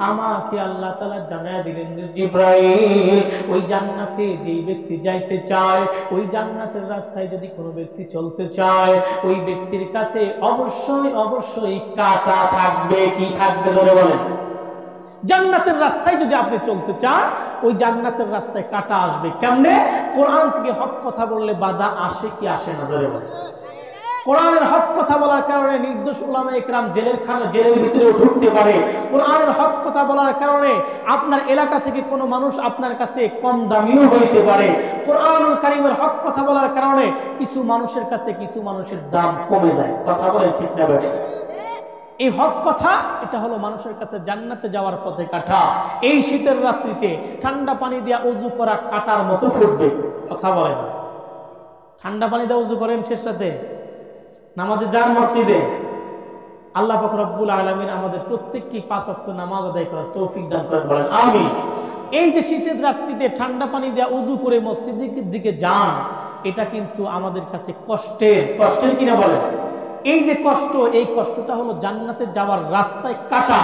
আমাকে আল্লাহ তাআলা জানায়া দিলেন, জিবরাইল, ওই জান্নাতে যেই ব্যক্তি যাইতে চায়, ওই জান্নাতের রাস্তায় যদি কোনো ব্যক্তি চলতে চায়, ওই ব্যক্তির কাছে অবশ্যই অবশ্যই কাঁটা থাকবে। কি থাকবে জোরে বলেন? জান্নাতের রাস্তায় যদি আপনি চলতে চান, ওই জান্নাতের রাস্তায় কাঁটা আসবে। কেমনে? কোরআন থেকে হক কথা বললে বাধা আসে কি আসে না জোরে বলেন? কোরআনের হক কথা বলার কারণে নির্দোষ উলামা ইকরাম জেলের ভিতরে ঢুকতে পারে। কোরআনের হক কথা বলার কারণে আপনার এলাকা থেকে কোনো মানুষ আপনার কাছে কম দামিও হইতে পারে। কোরআনুল কারীমের হক কথা বলার কারণে কিছু মানুষের কাছে কিছু মানুষের দাম কমে যায়। কথা বলেন ঠিক না বেঠিক? এই হক কথা, এটা হলো মানুষের কাছে জান্নাতে যাওয়ার পথে কাঁটা। এই শীতের রাত্রিতে ঠান্ডা পানি দিয়ে ওযু করা কাঁটার মতো ফুটবে। কথা বলে না? ঠান্ডা পানি দিয়ে ওযু করেন শেষ রাতে, নামাজে যান মসজিদে, আল্লাহ পাক রব্বুল আলামিন আমাদের প্রত্যেককে 5 ওয়াক্ত নামাজ আদায় করার তৌফিক দান করেন, বলেন আমিন। এই যে শীতের রাত্রিতে ঠান্ডা পানি দিয়ে ওযু করে মসজিদের দিকে যান, এটা কিন্তু আমাদের কাছে কষ্টের কিনা বলেন? এই যে কষ্ট, এই কষ্টটা হলো জান্নাতে যাওয়ার রাস্তায় কাটা।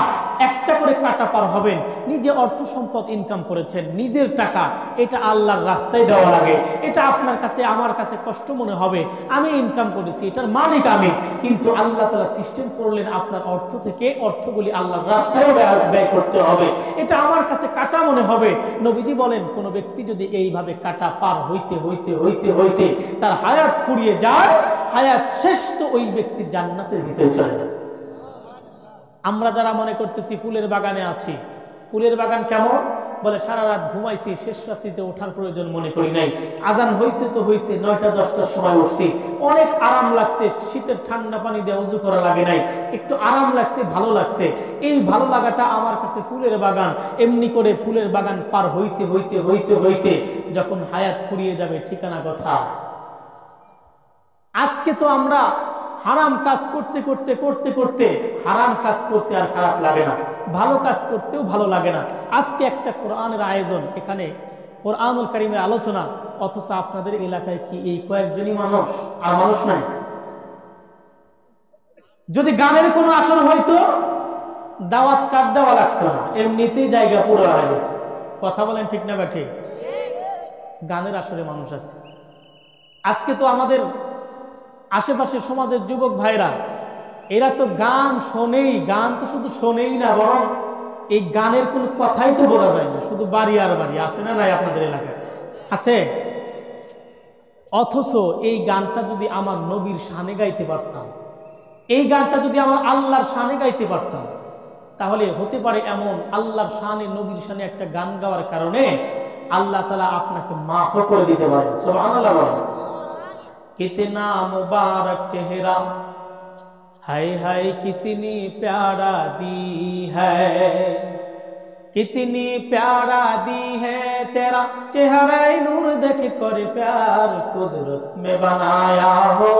একটা করে কাটা পার হবেন। নিজে অর্থ সম্পদ ইনকাম করেছেন, নিজের টাকা, এটা আল্লাহর রাস্তায় দেওয়া লাগে। এটা আপনার কাছে আমার কাছে কষ্ট মনে হবে, আমি ইনকাম করেছি, এটার মালিক আমি, কিন্তু আল্লাহ তাআলা সিস্টেম করলেন আপনার অর্থ থেকে অর্থগুলি আল্লাহর রাস্তায় ব্যয় করতে হবে। এটা আমার কাছে কাটা মনে হবে। নবীজি বলেন, কোন ব্যক্তি যদি এইভাবে কাটা পার হইতে হইতে হইতে হইতে তার হায়াত ফুরিয়ে যায়, হায়াত শেষ, তো ওই ব্যক্তি জান্নাতের ভিতরে চলে যায়। আমরা যারা মনে করতেছি ফুলের বাগানে আছি, ফুলের বাগান কেমন? বলে সারা রাত ঘুমাইছি, শেষ রাত্রিতে ওঠার প্রয়োজন মনে করি নাই, আজান হয়েছে তো হয়েছে, 9টা-10টার সময় উঠছি, অনেক আরাম লাগছে, শীতের ঠান্ডা পানি দিয়ে ওযু করা লাগে নাই, একটু আরাম লাগছে, ভালো লাগছে। এই ভালো লাগাটা আমার কাছে ফুলের বাগান। এমনি করে ফুলের বাগান পার হইতে হইতে হইতে হইতে যখন হায়াত ফুরিয়ে যাবে, ঠিকানা কথা। আজকে তো আমরা হারাম কাজ করতে করতে করতে করতে হারাম কাজ করতে আর খারাপ লাগে না, ভালো কাজ করতেও ভালো লাগে না। আজকে একটা কোরআনের আয়োজন, এখানে কোরআনুল কারীমের আলোচনা, অথচ আপনাদের এলাকায় কি এই কয়েকজনই মানুষ? আর মানুষ নাই? যদি গানের কোনো আসর হইতো, দাওয়াত কার্ড দেওয়া লাগতো না, এমনিতেই জায়গা পুরো হয়ে যেত। কথা বলেন ঠিক না ঠিক? গানের আসরে মানুষ আছে। আজকে তো আমাদের আশেপাশের সমাজের যুবক ভাইরা, এরা তো গান শোনেই, গান তো শুধু শোনেই না, বরং এই গানের কোনো কথাই তো বোঝা যায় না, শুধু বাড়ি আর বাড়ি। আছে না নাই আপনাদের এলাকায়? আছে। অথচ এই গানটা যদি আমার নবীর শানে গাইতে পারতাম, এই গানটা যদি আমার আল্লাহর শানে গাইতে পারতাম, তাহলে হতে পারে এমন আল্লাহর শানে নবীর শানে একটা গান গাওয়ার কারণে আল্লাহ তাআলা আপনাকে মাফ করে দিতে পারেন। সুবহানাল্লাহ বলেন। কিতনা মুবারক চেহারা হায় হায় কিতনি প্यारा दी है, कितनी प्यारा दी है तेरा चेहरा नूर देख कर प्यार कुदरत में बनाया हो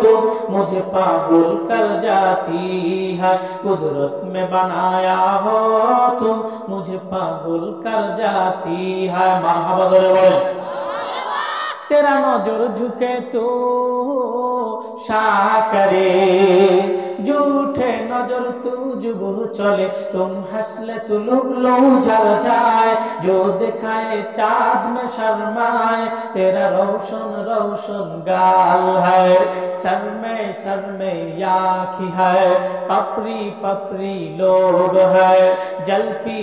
तो मुझे पागल कर जाती है, कुदरत में बनाया हो तो मुझे पागल कर जाती है। मरहबा जोरे बोले। तेरा नजर झुके तो शाकरे झूठे नजर तुझ चले, तुम हंसले तो लुबलो जल जाए, जो दिखाए चाँद में शर्माए, तेरा रोशन रोशन गाल है, सर में आँखी है, पपरी पपरी लोग है, जलपी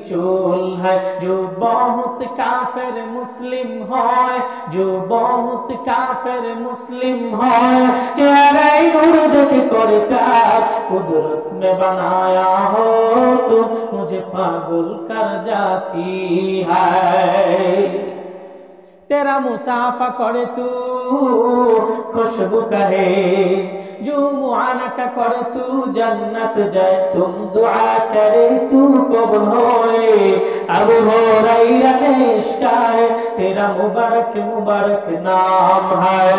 चूल है, जो बहुत काफिर मुस्लिम है, जो बहुत काफिर मुस्लिम है, चेहरे नूर देख कर प्यार कुदरत में बनाया हो तो मुझे पागल कर जाती है। तेरा मुसाफा करे तू खुशबू कहे, जो मुआनका करे तू जन्नत जाए, तुम दुआ करे तू कबूल होए, अबू हुरैरा ने इश्क़ है, तेरा मुबारक मुबारक नाम है,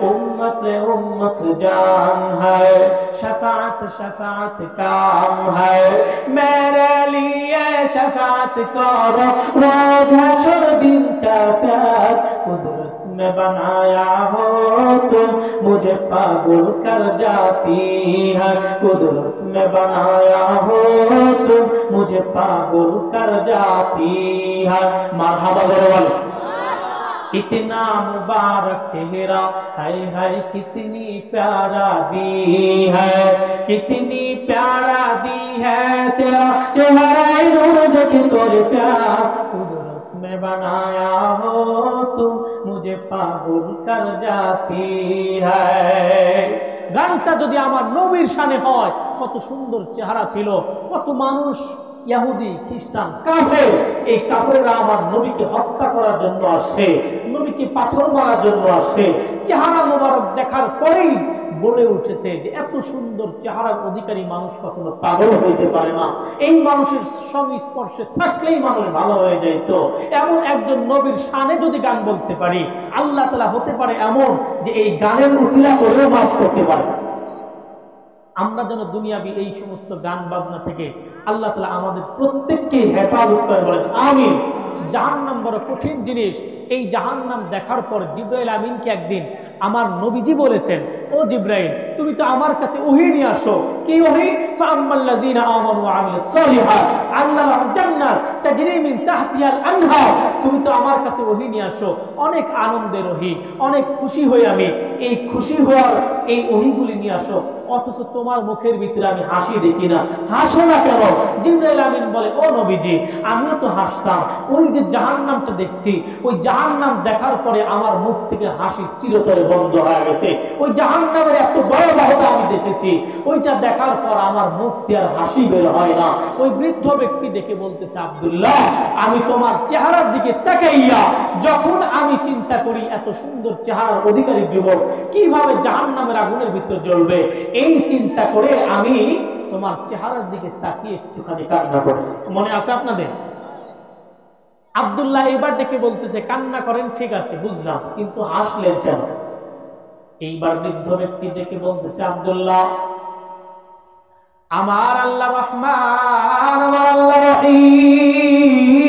उम्मत जान है, शफाअत शफाअत काम है, मेरे लिए शफाअत करो, रोज़ हश्र दिन का प्यार कुदरत में बनाया हो तो मुझे पागल कर जाती है, कुदरत में बनाया हो तो मुझे पागल कर जाती है। मरहबा ज़रूर। कितना मुबारक चेहरा हाय हाय कितनी प्यारा दी है, कितनी प्यारा दी है तेरा चेहरा नूर देख कर प्यार कुदरत में बनाया हो तुम मुझे पागल कर जाती है। গানটা যদি আমার নবীর শানে হয়, কত সুন্দর চেহারা ছিল, কত মানুষ ইহুদি খ্রিস্টান কাফের, এই কাফেররা আমার নবীকে হত্যা করার জন্য আসছে, নবীকে পাথর মারার জন্য আসছে। চেহারা মোবারক দেখার পরেই বলে উঠেছে যে এত সুন্দর চেহারার অধিকারী মানুষ কখনো পাগল হইতে পারে না, এই মানুষের সংস্পর্শে থাকলেই মানুষ ভালো হয়ে যাইত। এমন একজন নবীর শানে যদি গান বলতে পারি, আল্লাহ তাআলা হতে পারে এমন যে এই গানের উসিলা করেও মাফ করতে পারে। আমরা যেন দুনিয়াবি এই সমস্ত গান বাজনা থেকে আল্লাহ তাআলা আমাদের প্রত্যেককে হেফাজত করে, বলেন আমিন। জাহান্নাম বড় কঠিন জিনিস। এই জাহান্নাম দেখার পর জিবরাইল আমিনকে একদিন আমার নবীজি বলেছেন, ও জিবরাইল তুমি তো আমার কাছে ওহী নিয়ে আসো। কি ওহী? ফাআম্মাল্লাযীনা আমানু ওয়া আমিলুস সালিহাত আন্না লাহুম জান্নাত তাজরি মিন তাহতিহাল আনহার। তুমি তো আমার কাছে ওহী নিয়ে আসো, অনেক আনন্দের ওহী, অনেক খুশি হই আমি, এই খুশি হওয়ার এই ওহীগুলি নিয়ে আসো, অথচ তোমার মুখের ভিতরে আমি হাসি দেখি না, হাসো না কেন? জিবরাইল আমিন বলে, ও নবীজি আমিও তো হাসতাম, ওই যে জাহান্নামটা দেখছি, ওই জাহান্নাম দেখার পরে আমার মুখ থেকে হাসি চিরতরে বন্ধ হয়ে গেছে। ওই জাহান্নামের এত ভয়াবহতা আমি দেখেছি, ওইটা দেখার পর আমার মুখ দিয়ে আর হাসি বের হয় না। ওই বৃদ্ধ ব্যক্তি দেখে বলতেছে, আব্দুল্লাহ আমি তোমার চেহারার দিকে তাকাইয়া যখন আমি চিন্তা করি এত সুন্দর চেহারার অধিকারী যুবক কিভাবে জাহান্নামের আগুনের ভিতর জ্বলবে, এই চিন্তা করে আমি তোমার চেহারার দিকে তাকিয়ে একটুখানি কান্না করেছি। মনে আছে আপনাদের? আব্দুল্লাহ এবার ডেকে বলতেছে, কান্না করেন ঠিক আছে বুঝলাম, কিন্তু হাসলেন কেন? এইবার বৃদ্ধ ব্যক্তি ডেকে বলতেছে, আব্দুল্লাহ আমার আল্লাহ রহমান, আমার আল্লাহ রহিম।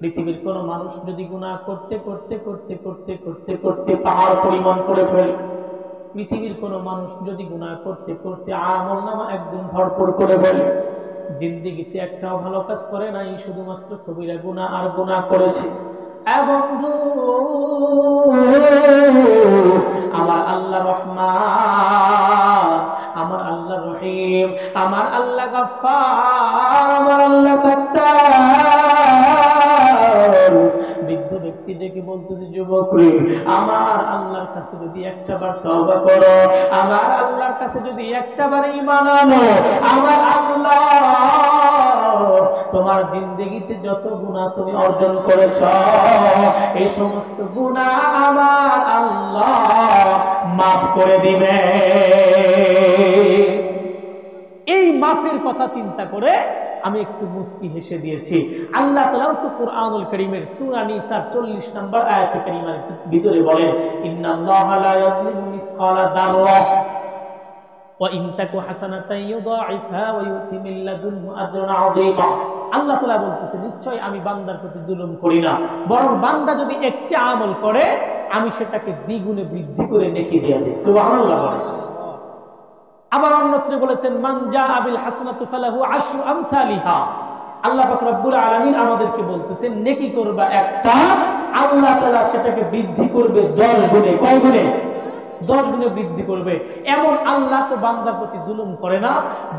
পৃথিবীর কোন মানুষ যদি গুনাহ করতে করতে করতে করতে করতে করতে পাহাড় পরিমাণ করে ফেলে, পৃথিবীর কোন মানুষ যদি গুনাহ করতে করতে আমলনামা একদম ভরপুর করে ফেলে, জিন্দেগিতে একটাও ভালো কাজ করে নাই, শুধুমাত্র কবিরা গুনাহ আর গুনাহ করেছে। বন্ধু আমার আল্লাহ রহমান, আমার আল্লাহ রহিম, আমার আল্লাহ গফফার, আমার আল্লাহ সত্তার। বৃদ্ধ ব্যক্তি ডেকে বলতেছে, যুবক রে, আমার আল্লাহর কাছে যদি একটাবার তওবা করো, আমার আল্লাহর কাছে যদি একটাবার ঈমান আনো, আমার আল্লাহ তোমার জিন্দেগিতে যত গুনাহ তুমি অর্জন করেছ, এই সমস্ত গুনাহ আমার আল্লাহ মাফ করে দিবে। এই মাফের কথা চিন্তা করে আমি একটু মুস্কি হেসে দিয়েছি। আল্লাহ তাআলা তো কুরআনুল কারীমের সূরা নিসার 40 নম্বর আয়াতে কারিমার ভিতরে বলেন, ইন্নাল্লাহা লা ইয়াযলিমু মিসকালা যাররা ওয়া ইন তাকু হাসানাতান ইউদাইফহা ওয়া ইউতি মিন লাদুনহু আজরান আযীমা। আল্লাহ তাআলা বলতেছে, নিশ্চয় আমি বান্দার প্রতি জুলুম করি না, বরং বান্দা যদি একটি আমল করে আমি সেটাকে দ্বিগুণে বৃদ্ধি করে নেকি দিয়ে দিই। সুবহানাল্লাহ। আবার অন্যত্র বলেছেন, মান জাআ বিল হাসানাতু ফালাহু আশরু আমসালিহা। আল্লাহ পাক রব্বুল আলামিন আমাদেরকে বলতেছেন, নেকি করবা একটা, আল্লাহ তাআলা সেটাকে বৃদ্ধি করবে 10 গুণে। কয় গুণে? 10 গুণে বৃদ্ধি করবে। এমন আল্লাহ তো বান্দার প্রতি জুলুম করে না,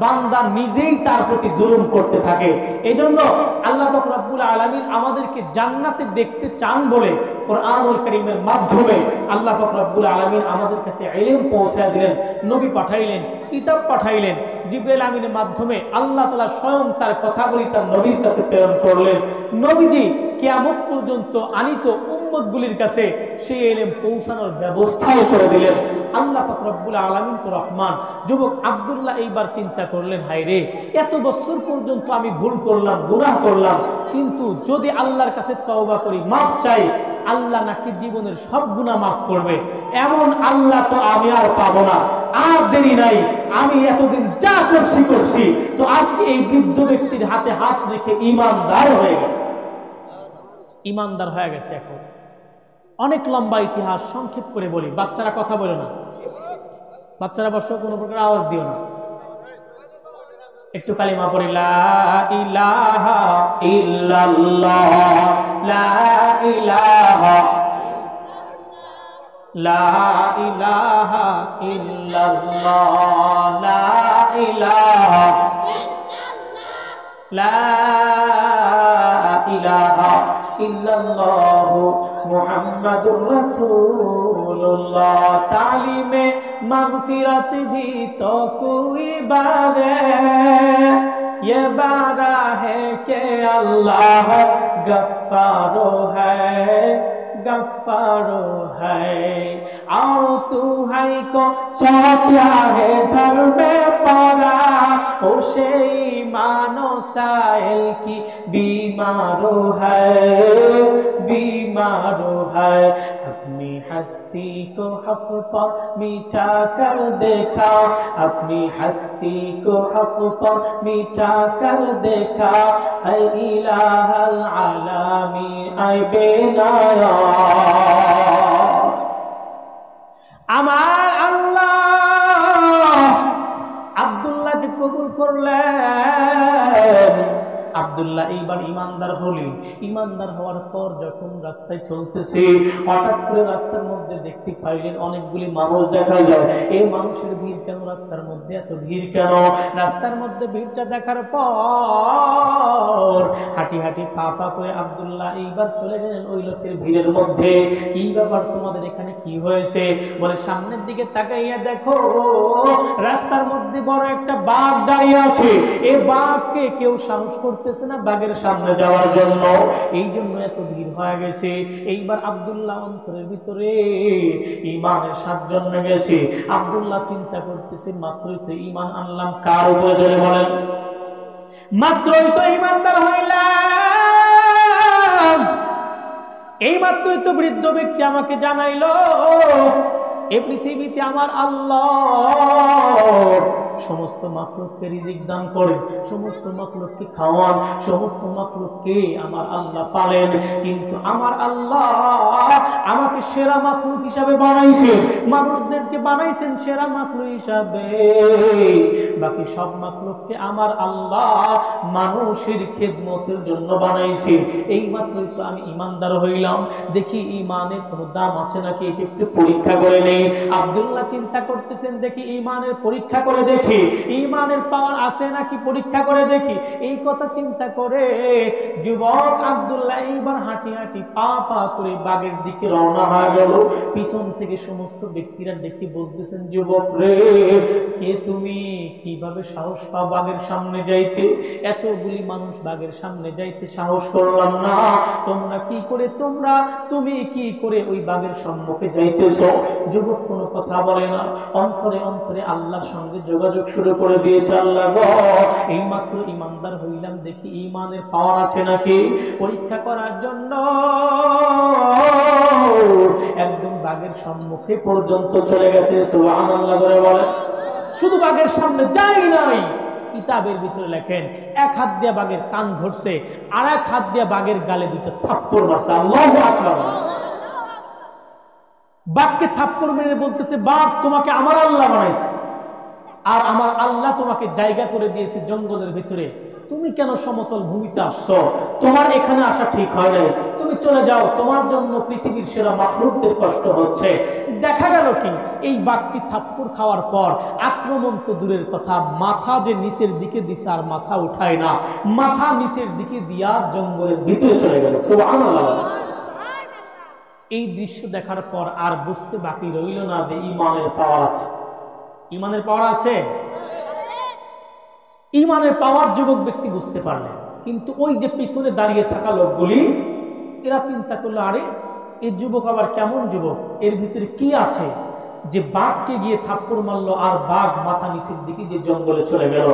বান্দা নিজেই তার প্রতি জুলুম করতে থাকে। এজন্য আল্লাহ পাক রব্বুল আলামিন আমাদেরকে জান্নাতে দেখতে চান বলে কুরআনুল কারীমের মাধ্যমে আল্লাহ পাক রব্বুল আলামিন আমাদের কাছে ইলম পৌঁছায় দিলেন, নবী পাঠাইলেন, কিতাব পাঠাইলেন, জিবরাইল আমিনের মাধ্যমে আল্লাহ তাআলা স্বয়ং তার কথাগুলি তার নবীর কাছে প্রেরণ করলেন। নবীজি কিয়ামত পর্যন্ত আনিত উম্মতগুলির কাছে সেই ইলম পৌঁছানোর ব্যবস্থাও করে দিলেন। আল্লাহ পাক রব্বুল আলামিন তো রহমান। যুবক আব্দুল্লাহ এইবার চিন্তা করলেন, হায় রে, এত বছর পর্যন্ত আমি ভুল করলাম, গুনাহ করলাম, কিন্তু যদি আল্লাহর কাছে তওবা করি, মাফ চাই, আল্লাহ নাকি জীবনের সব গুনাহ মাফ করবে। এমন আল্লাহ তো আমি আর পাবো না। আর দেরি নাই, আমি এতদিন যা করছি, তো আজকে এই বৃদ্ধ ব্যক্তির হাতে হাত রেখে ইমানদার হয়ে গেছে। ইমানদার হয়ে গেছে। এখন অনেক লম্বা ইতিহাস, সংক্ষেপ করে বলি। বাচ্চারা কথা বলো না, বাচ্চারা বসো, কোনো প্রকার আওয়াজ দিও না। একটু কালিমা পড়ি, লা ইলাহা ইল্লাল্লাহ, লা ইলাহা, লা ইলাহা ইল্লাল্লাহ, লা ইলাহা, লা ইলাহা ইল্লাল্লাহ মুহাম্মাদুর রাসূলুল্লাহ। তালিমে মাগফিরাত भी तो कोई बार ये बारा है कि अल्लाह गफ्फारो है और तू है को सो क्या है धर में पड़ा उसे मानो साइल की बीमारो है अपनी हस्ती को हक पर मिटा कर देखा, अपनी हस्ती को हक पर मिटा कर देखा, है इलाहल आलामीन ऐ बेनायास। আমার আল্লাহ আব্দুল্লাহকে কবুল করলেন। আব্দুল্লাহ এইবার ইমানদার হলেন। ইমানদার হওয়ার পর যখন রাস্তায় চলতেছে, হঠাৎ করে রাস্তার মধ্যে দেখতে পাইলেন অনেকগুলি মানুষ দেখা যায়। এই মানুষের ভিড় কেন? রাস্তার মধ্যে এত ভিড় কেন? রাস্তার মধ্যে ভিড়টা দেখার পর হাঁটি হাঁটি পা পা করে আব্দুল্লাহ এইবার চলে গেলেন ওই লোকের ভিড়ের মধ্যে। কি ব্যাপার, তোমাদের এখানে কি হয়েছে? বলে, সামনের দিকে তাকাইয়া দেখো, রাস্তার মধ্যে বড় একটা বাঘ দাঁড়িয়ে আছে। এই বাঘকে কেউ সাহস করতেছে না বাঘের সামনে যাওয়ার জন্য, এই জন্য এত ভিড় হয়ে গেছে। এইবার আব্দুল্লাহ অন্তরের ভিতরে ঈমানের স্বাদ জন্মে গেছে। আব্দুল্লাহ চিন্তা করতেছে, মাত্রই তো ঈমান আনলাম, কার উপরে ধরে বলেন, মাত্রই তো ঈমানদার হইলাম, এই মাত্রই তো বৃদ্ধ ব্যক্তি আমাকে জানাইলো এই পৃথিবীতে আমার আল্লাহ সমস্ত মাখলুককে রিজিক দান করেন, সমস্ত মাখলুককে খাওয়ান, সমস্ত মাখলুককে আমার আল্লাহ পালেন, কিন্তু আমার আল্লাহ আমাকে সেরা মাখলুক হিসাবে বানাইছেন, মানুষদেরকে বানাইছেন সেরা মাখলুক হিসাবে, বাকি সব মাখলুককে আমার আল্লাহ মানুষের খেদমতের জন্য বানাইছেন। এই মাত্রই তো আমি ইমানদার হইলাম, দেখি ইমানের কোনো দাম আছে নাকি, এটা একটু পরীক্ষা করে নেই। আব্দুল্লাহ চিন্তা করতেছেন, দেখি ইমানের পরীক্ষা করে দেখি দেখি, ঈমানের পাওয়ার আছে নাকি পরীক্ষা করে দেখি। এই কথা চিন্তা করে যুবক আব্দুল্লাহ এইবার হাঁটি হাঁটি পা পা করে বাগের দিকে রওনা হয়ে গেল। পিছন থেকে সমস্ত ব্যক্তিরা দেখে বলতেছেন, যুবক রে, কে তুমি? কিভাবে সাহস পাও বাগের সামনে যাইতে? এতগুলি মানুষ বাগের সামনে যাইতে সাহস করলাম না, তোমরা কি করে, তুমি কি করে ওই বাগের সম্মুখে যাইতেছ? যুবক কোনো কথা বলে না, অন্তরে অন্তরে আল্লাহর সঙ্গে যোগাযোগ শুরু করে দিয়েছে। আল্লাহ গো, এইমাত্র ইমানদার হইলাম, দেখি ইমানের পাওয়ার আছে নাকি পরীক্ষা করার জন্য একদম বাগের সম্মুখে পর্যন্ত চলে গেছে। সুবহানাল্লাহ জোরে বলেন। শুধু বাগের সামনে যাই নাই, কিতাবের ভিতরে লেখেন এক হাত দিয়ে বাঘের কান ধরছে, আর এক হাত দিয়ে বাঘের গালে দুটো থাপ্পড় মারছে। আল্লাহু আকবার। বাঘকে থাপ্পড় মেরে বলতেছে, বাঘ, তোমাকে আমার আল্লাহ বানাইছে, আর আমার আল্লাহ তোমাকে জায়গা করে দিয়েছে জঙ্গলের ভিতরে, তুমি কেন সমতল ভূমিতে আসছো? তোমার এখানে আসা ঠিক হয় নাই, তুমি চলে যাও, তোমার জন্য পৃথিবীর সেরা মাখলুকদের কষ্ট হচ্ছে। দেখা গেল কি, এই বাঘটি থাপ্পড় খাওয়ার পর আক্রমণ তো দূরের কথা, মাথা যে নিচের দিকে দিছে আর মাথা উঠায় না, মাথা নিচের দিকে দিয়া জঙ্গলের ভিতরে চলে গেল। সুবহানাল্লাহ। এই দৃশ্য দেখার পর আর বুঝতে বাকি রইল না যে ইমানের পাওয়ার আছে। ইমানের পাওয়ার আছে, ইমানের পাওয়ার যুবক ব্যক্তি বুঝতে পারলেন। কিন্তু ওই যে পিছনে দাঁড়িয়ে থাকা লোকগুলি, এরা চিন্তা করলো, আরে এই যুবক আবার কেমন যুবক, এর ভিতরে কি আছে যে বাঘকে গিয়ে থাপ্পড় মারলো আর বাঘ মাথা নিচের দিকে যে জঙ্গলে চলে গেল।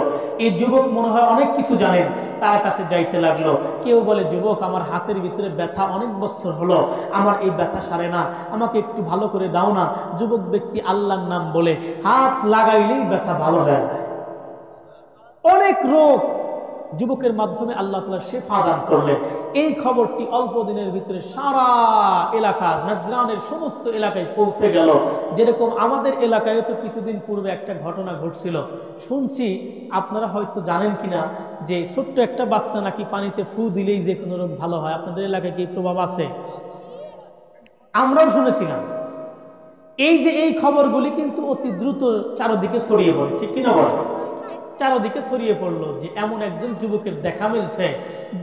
এই যুবক মনে হয় অনেক কিছু জানেন, তার কাছে যাইতে লাগলো। কেউ বলে, যুবক, আমার হাতের ভিতরে ব্যথা অনেক বছর হলো, আমার এই ব্যথা সারে না, আমাকে একটু ভালো করে দাও না। যুবক ব্যক্তি আল্লাহর নাম বলে হাত লাগাইলেই ব্যথা ভালো হয়ে যায়। অনেক রোগ যুবকের মাধ্যমে আল্লাহ তাআলা শিফা দান করলেন। এই খবরটি অল্প দিনের ভিতরে সারা এলাকা, নাজরানের সমস্ত এলাকায় পৌঁছে গেল। যেরকম আমাদের এলাকায় তো কিছুদিন পূর্বে একটা ঘটনা ঘটছিল, শুনছি, আপনারা হয়তো জানেন কিনা, যে ছোট্ট একটা বাচ্চা নাকি পানিতে ফু দিলেই যে কোনো রোগ ভালো হয়। আপনাদের এলাকায় কি প্রভাব আছে? আমরাও শুনেছিলাম। এই যে এই খবরগুলি কিন্তু অতি দ্রুত চারদিকে ছড়িয়ে পড়ে, ঠিক কিনা বলে? চারদিকে ছড়িয়ে পড়লো যে এমন একজন যুবকের দেখা মিলছে,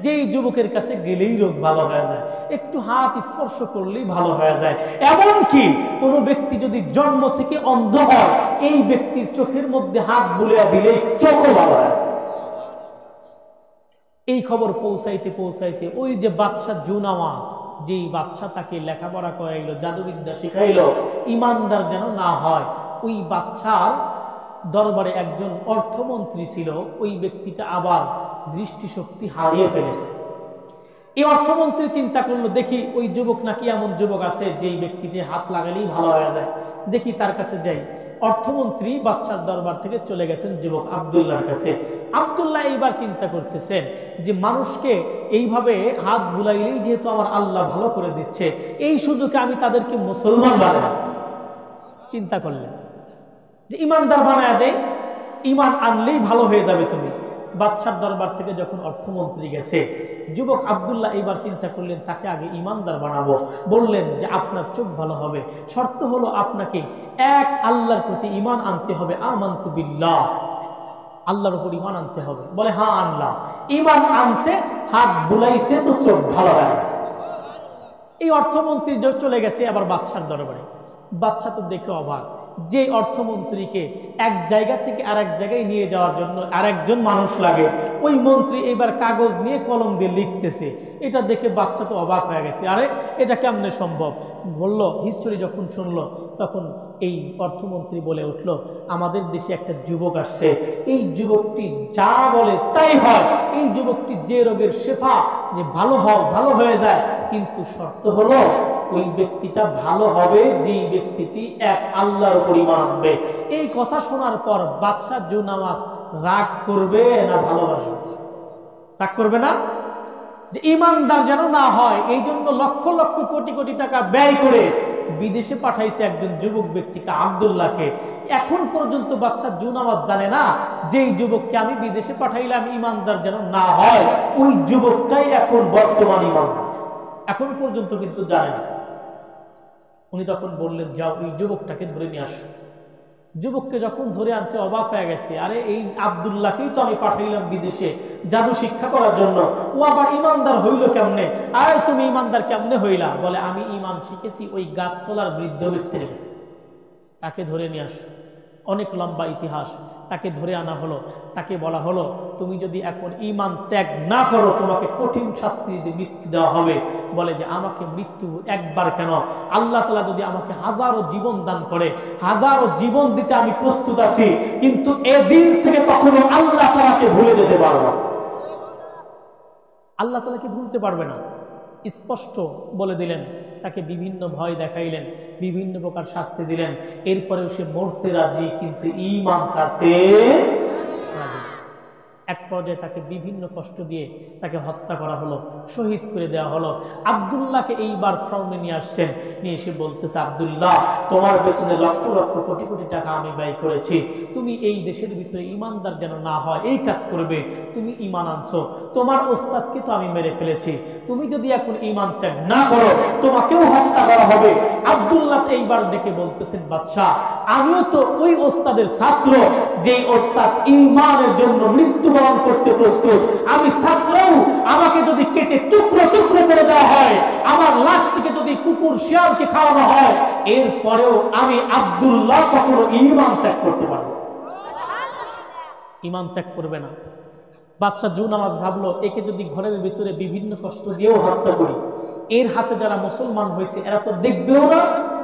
যেই যুবকের কাছে গেলেই রোগ ভালো হয়ে যায়, একটু হাত স্পর্শ করলেই ভালো হয়ে যায়। এমনকি কোনো ব্যক্তি যদি জন্ম থেকে অন্ধ হয়, এই ব্যক্তির চোখের মধ্যে হাত বুলিয়ে দিলেই চোখও ভালো হয়ে যায়। এই খবর পৌঁছাইতে পৌঁছাইতে ওই যে বাদশা জুনাওয়াজ, যেই বাদশা তাকে লেখাপড়া করাইলো, জাদুবিদ্যা শিখাইলো, ইমানদার যেন না হয়, ওই বাদশার দরবারে একজন অর্থমন্ত্রী ছিল। ওই ব্যক্তিটা আবার দৃষ্টিশক্তি হারিয়ে ফেলেছে। এই অর্থমন্ত্রী চিন্তা করলো, দেখি ওই যুবক নাকি এমন যুবক আছে যেই ব্যক্তিটি হাত লাগালেই ভালো হয়ে যায়, দেখি তার কাছে যাই। অর্থমন্ত্রী বাদশার দরবার থেকে চলে গেছেন যুবক আব্দুল্লাহর কাছে। আব্দুল্লাহ এইবার চিন্তা করতেছেন যে মানুষকে এইভাবে হাত বুলাইলেই যেহেতু আমার আল্লাহ ভালো করে দিচ্ছে, এই সুযোগে আমি তাদেরকে মুসলমান বানাই। চিন্তা করলেন যে ইমানদার বানায় দেয়, ইমান আনলেই ভালো হয়ে যাবে তুমি। বাদশার দরবার থেকে যখন অর্থমন্ত্রী গেছে, যুবক আব্দুল্লাহ এইবার চিন্তা করলেন তাকে আগে ইমানদার বানাবো। বললেন যে আপনার চোখ ভালো হবে, শর্ত হলো আপনাকে এক আল্লাহর প্রতি ইমান আনতে হবে। আমানতু বিল্লাহ, আল্লাহর উপর ইমান আনতে হবে। বলে, হ্যাঁ আনলাম। ইমান আনছে, হাত বুলাইছে, তো চোখ ভালো হয়ে গেছে। এই অর্থমন্ত্রী চলে গেছে আবার বাদশার দরবারে। বাদশা তো দেখে অবাক, যে অর্থমন্ত্রীকে এক জায়গা থেকে আরেক জায়গায় নিয়ে যাওয়ার জন্য আরেকজন মানুষ লাগে, ওই মন্ত্রী এবার কাগজ নিয়ে কলম দিয়ে লিখতেছে। এটা দেখে বাচ্চা তো অবাক হয়ে গেছে, আরে এটা কেমনে সম্ভব? বলল, হিস্টোরি যখন শুনলো তখন এই অর্থমন্ত্রী বলে উঠলো, আমাদের দেশে একটা যুবক আসছে, এই যুবকটি যা বলে তাই হয়, এই যুবকটি যে রোগের শেফা, যে ভালো হয়ে যায়, কিন্তু শর্ত হলো ওই ব্যক্তিটা ভালো হবে যে ব্যক্তিটি এক আল্লাহর উপর ঈমান আনবে। এই কথা শোনার পর বাদশা জুনাওয়াজ রাগ করবে না ভালোবাসবে? রাগ করবে না? যে ইমানদার যেন না হয়, এই জন্য লক্ষ লক্ষ কোটি কোটি টাকা ব্যয় করে বিদেশে পাঠাইছে একজন যুবক ব্যক্তিকে, আব্দুল্লাহকে। এখন পর্যন্ত বাদশা জুনাওয়াজ জানে না যে এই যুবককে আমি বিদেশে পাঠাইলাম ইমানদার যেন না হয়, ওই যুবকটাই এখন বর্তমান ইমানদার। এখন পর্যন্ত কিন্তু জানে না। উনি তখন বললেন, যাও ওই যুবকটাকে ধরে নিয়ে আসো। যুবককে যখন ধরে আনছে অবাক হয়ে গেছে, আরে এই আব্দুল্লাহকেই তো আমি পাঠাইলাম বিদেশে জাদু শিক্ষা করার জন্য, ও আবার ইমানদার হইল কেমনে? আরে তুমি ইমানদার কেমনে হইলা? বলে আমি ইমান শিখেছি ওই গাছতলার বৃদ্ধ ব্যক্তির কাছে। তাকে ধরে নিয়ে আস, অনেক লম্বা ইতিহাস। তাকে ধরে আনা হলো, তাকে বলা হলো তুমি যদি এখন ঈমান ত্যাগ না করো তোমাকে কঠিন শাস্তি দিয়ে মৃত্যু দেওয়া হবে। বলে যে আমাকে মৃত্যু একবার কেন, আল্লাহ তাআলা যদি আমাকে হাজারো জীবন দান করে, হাজারো জীবন দিতে আমি প্রস্তুত আছি, কিন্তু এই দিন থেকে কখনো আল্লাহ তাআলাকে ভুলে যেতে পারবো না। আল্লাহ তাআলাকে ভুলতে পারবে না, স্পষ্ট বলে দিলেন। তাকে বিভিন্ন ভয় দেখাইলেন, বিভিন্ন প্রকার শাস্তি দিলেন, এরপরেও সে মরতে রাজি, কিন্তু ঈমান ছাড়তে রাজি। এক পর্যায়ে তাকে বিভিন্ন কষ্ট দিয়ে তাকে হত্যা করা হলো, শহীদ করে দেওয়া হলো। আব্দুল্লাহকে এইবার ফ্রাউনে নিয়ে আসছেন, নিয়ে এসে বলতেছে, আব্দুল্লাহ তোমার পেছনে লক্ষ লক্ষ কোটি কোটি টাকা আমি ব্যয় করেছি, তুমি এই দেশের ভিতরে ইমানদার যেন না হয় এই কাজ করবে। তুমি ইমান আনছো, তোমার ওস্তাদকে তো আমি মেরে ফেলেছি, তুমি যদি এখন ইমান ত্যাগ না করো তোমাকেও হত্যা করা হবে। আব্দুল্লাহ এইবার ডেকে বলতেছেন, বাদশাহ আমিও তো ওই ওস্তাদের ছাত্র, যেই ওস্তাদ ইমানের জন্য মৃত্যুবরণ করতে প্রস্তুত, আমি ছাত্রও, আমাকে যদি কেটে টুকরো টুকরো করে দেওয়া হয়, আমার লাশটিকে যদি কুকুর শিয়ালকে খাওয়ানো হয়, এরপরেও আমি আব্দুল্লাহ কখনো ঈমান ত্যাগ করতে পারবো। ঈমান ত্যাগ করবে না। বাদশা জুনামাজ ভাবলো, একে যদি ঘরের ভিতরে বিভিন্ন কষ্ট দিয়েও হত্যা করি, এর হাতে যারা মুসলমান হয়েছে এরা তো দেখবেও না,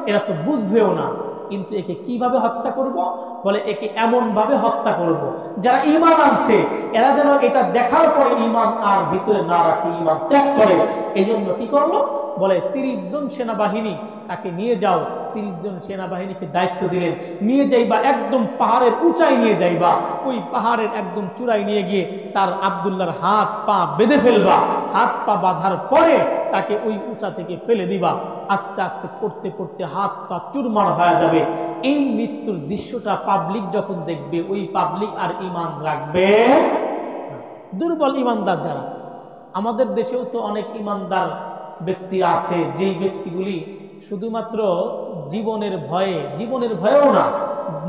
এরা তো বুঝবেও না, কিন্তু একে কিভাবে হত্যা করব? বলে একে এমন ভাবে হত্যা করব যারা ঈমান আনছে এরা যেন এটা দেখার পরে ঈমান আর ভিতরে না রাখে, ঈমান ত্যাগ করে। এই জন্য কি করলো? বলে 30 জন সেনাবাহিনী তাকে নিয়ে যাও। 30 জন সেনাবাহিনীকে দায়িত্ব দিলেন, নিয়ে যাইবা একদম পাহাড়ের উঁচাই নিয়ে যাইবা, ওই পাহাড়ের একদম চূড়ায় নিয়ে গিয়ে তার আব্দুল্লাহর হাত পা বেঁধে ফেলবা, হাত পা বাঁধার পরে তাকে ওই উঁচা থেকে ফেলে দিবা। আস্তে আস্তে পড়তে পড়তে হাত পা চুরমার হয়ে যাবে। এই মৃত্যুর দৃশ্যটা পাবলিক যখন দেখবে, ওই পাবলিক আর ঈমান রাখবে। দুর্বল ঈমানদার যারা, আমাদের দেশেও তো অনেক ঈমানদার ব্যক্তি আছে, যেই ব্যক্তিগুলি শুধুমাত্র জীবনের ভয়েও না,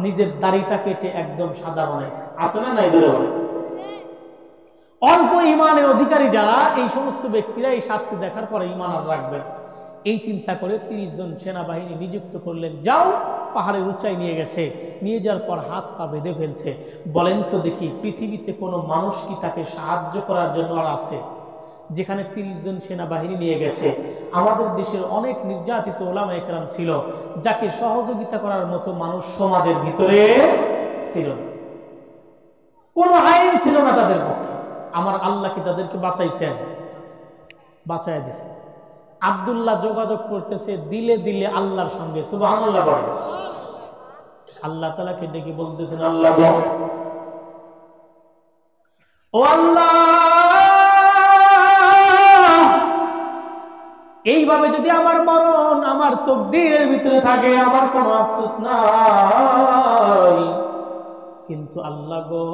নিজের দাড়িটা কেটে একদম সাদা বানাইছে, আছে না? নাই? অল্প ঈমানের অধিকারী যারা, এই সমস্ত ব্যক্তিরা এই শাস্তি দেখার পরে ঈমান আর রাখবেন। এই চিন্তা করে 30 জন সেনাবাহিনী নিযুক্ত করলেন, যাও পাহাড়ের উঁচাই নিয়ে গেছে, নিয়ে যাওয়ার পর হাত পা বেঁধে ফেলছে। বলেন তো দেখি, পৃথিবীতে কোনো মানুষ কি তাকে সাহায্য করার জন্য আর আছে? যেখানে 30 জন সেনাবাহিনী নিয়ে গেছে, আমাদের দেশের অনেক নির্যাতিত ওলামা একরাম ছিল, যাকে সহযোগিতা করার মতো মানুষ সমাজের ভিতরে ছিল না, কোনো আইন ছিল না তাদের পক্ষে। আমার আল্লাহ কি তাদেরকে বাঁচাইছেন? বাঁচাইয়া দিছে। আব্দুল্লাহ যোগাযোগ করতেছে দিলে দিলে আল্লাহর সঙ্গে, সুবহানাল্লাহ বলে। আল্লাহ তাআলাকে ডেকে বলতেছেন, আল্লাহ ও আল্লাহ, এইভাবে যদি আমার মরণ আমার তকদীরের ভিতরে থাকে, আমার কোনো আফসোস নাই, কিন্তু আল্লাহ গো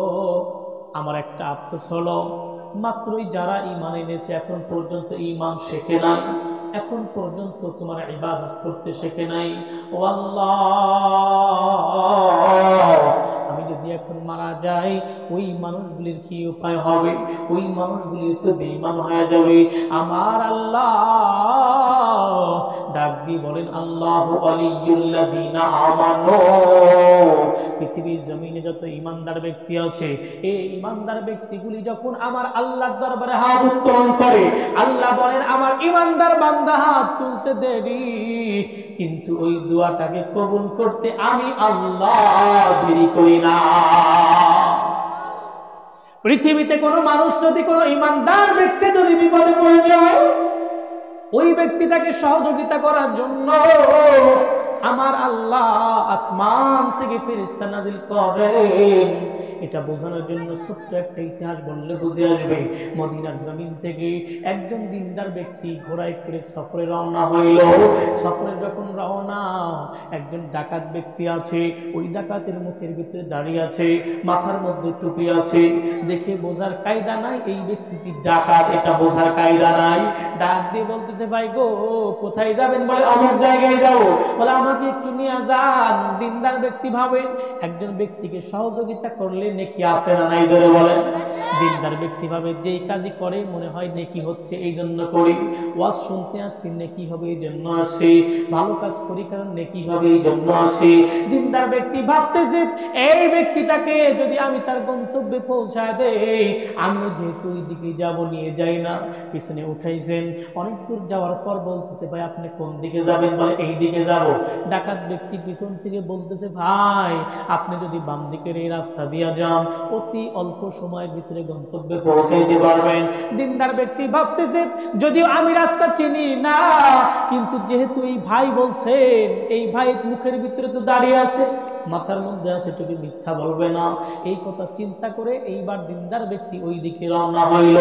আমার একটা আফসোস হলো, মাত্রই যারা ঈমান এনেছে এখন পর্যন্ত ঈমান শেখে নাই, এখন পর্যন্ত তোমার ইবাদত করতে শেখে নাই। ও আল্লাহ, আমি যদি এখন মারা যাই ওই মানুষগুলির কি উপায় হবে? ওই মানুষগুলি তো বেঈমান হয়ে যাবে। আমার আল্লাহ ডাক দিয়ে বলেন, আল্লাহু ওয়ালিয়ুল্লাযীনা আমানু, পৃথিবীর জমিনে যত ঈমানদার ব্যক্তি আছে, এই ঈমানদার ব্যক্তিগুলি যখন আমার আল্লাহর দরবারে হাত উত্তোলন করে, আল্লাহ বলেন আমার ঈমানদার বান্দা হাত তুলতে দেরি, কিন্তু ওই দোয়াটাকে কবুল করতে আমি আল্লাহ দেরি করি না। পৃথিবীতে কোনো মানুষ যদি, কোনো ঈমানদার ব্যক্তি যদি বিপদে পড়ে যায়, ওই ব্যক্তিটাকে সহযোগিতা করার জন্য আমার আল্লাহ আসমান থেকে ফেরেশতা নাজিল করেন। এটা বোঝানোর জন্য ছোট্ট একটা ইতিহাস বললে বুঝে আসবে। মদিনার জমিন থেকে একজন দিনদার ব্যক্তি ঘোড়ায় করে সফরে রওনা হইল। সফরে যখন রওনা, একজন ডাকাত ব্যক্তি আছে, ওই ডাকাতের মুখের ভিতরে দাঁড়িয়ে আছে, মাথার মধ্যে টুপি আছে, দেখে বোঝার কায়দা নাই এই ব্যক্তিটি ডাকাত, এটা বোঝার কায়দা নাই। ডাক দিয়ে বলতেছে, ভাই গো কোথায় যাবেন? বলে অমুক জায়গায় যাবো। বলে আমার আমাকে একটু নিয়ে যান। দিনদার ব্যক্তি ভাবে একজন ব্যক্তিকে সহযোগিতা করলে নেকি আছে না নাই, জোরে বলেন। দিনদার ব্যক্তি ভাবে যেই কাজই করে মনে হয় নেকি হচ্ছে, এই জন্য করি। ওয়াজ শুনতে আসছি নেকি হবে এই জন্য আসি, ভালো কাজ করি কারণ নেকি হবে এই জন্য আসি। দিনদার ব্যক্তি ভাবতেছে এই ব্যক্তিটাকে যদি আমি তার গন্তব্যে পৌঁছায় দেই, আমিও যেহেতু ওই দিকে যাব, নিয়ে যাই না। পিছনে উঠাইছেন, অনেক দূর যাওয়ার পর বলতেছে ভাই আপনি কোন দিকে যাবেন? বলে এই দিকে যাব। ডাকাত ব্যক্তি পিছন থেকে বলতেছে ভাই আপনি যদি বাম দিকের এই রাস্তা দিয়ে যান অতি অল্প সময়ের ভিতরে গন্তব্যে পৌঁছাইতে পারবেন। দিনদার ব্যক্তি ভাবতেছে যদিও আমি রাস্তা চিনি না, কিন্তু যেহেতু এই ভাই বলছেন, এই ভাই মুখের ভিতরে তো দাঁড়িয়ে আছে, মাথার মধ্যে আছে, তুমি মিথ্যা বলবে না। এই কথা চিন্তা করে এইবার দিনদার ব্যক্তি ওই দিকে রওনা হইল।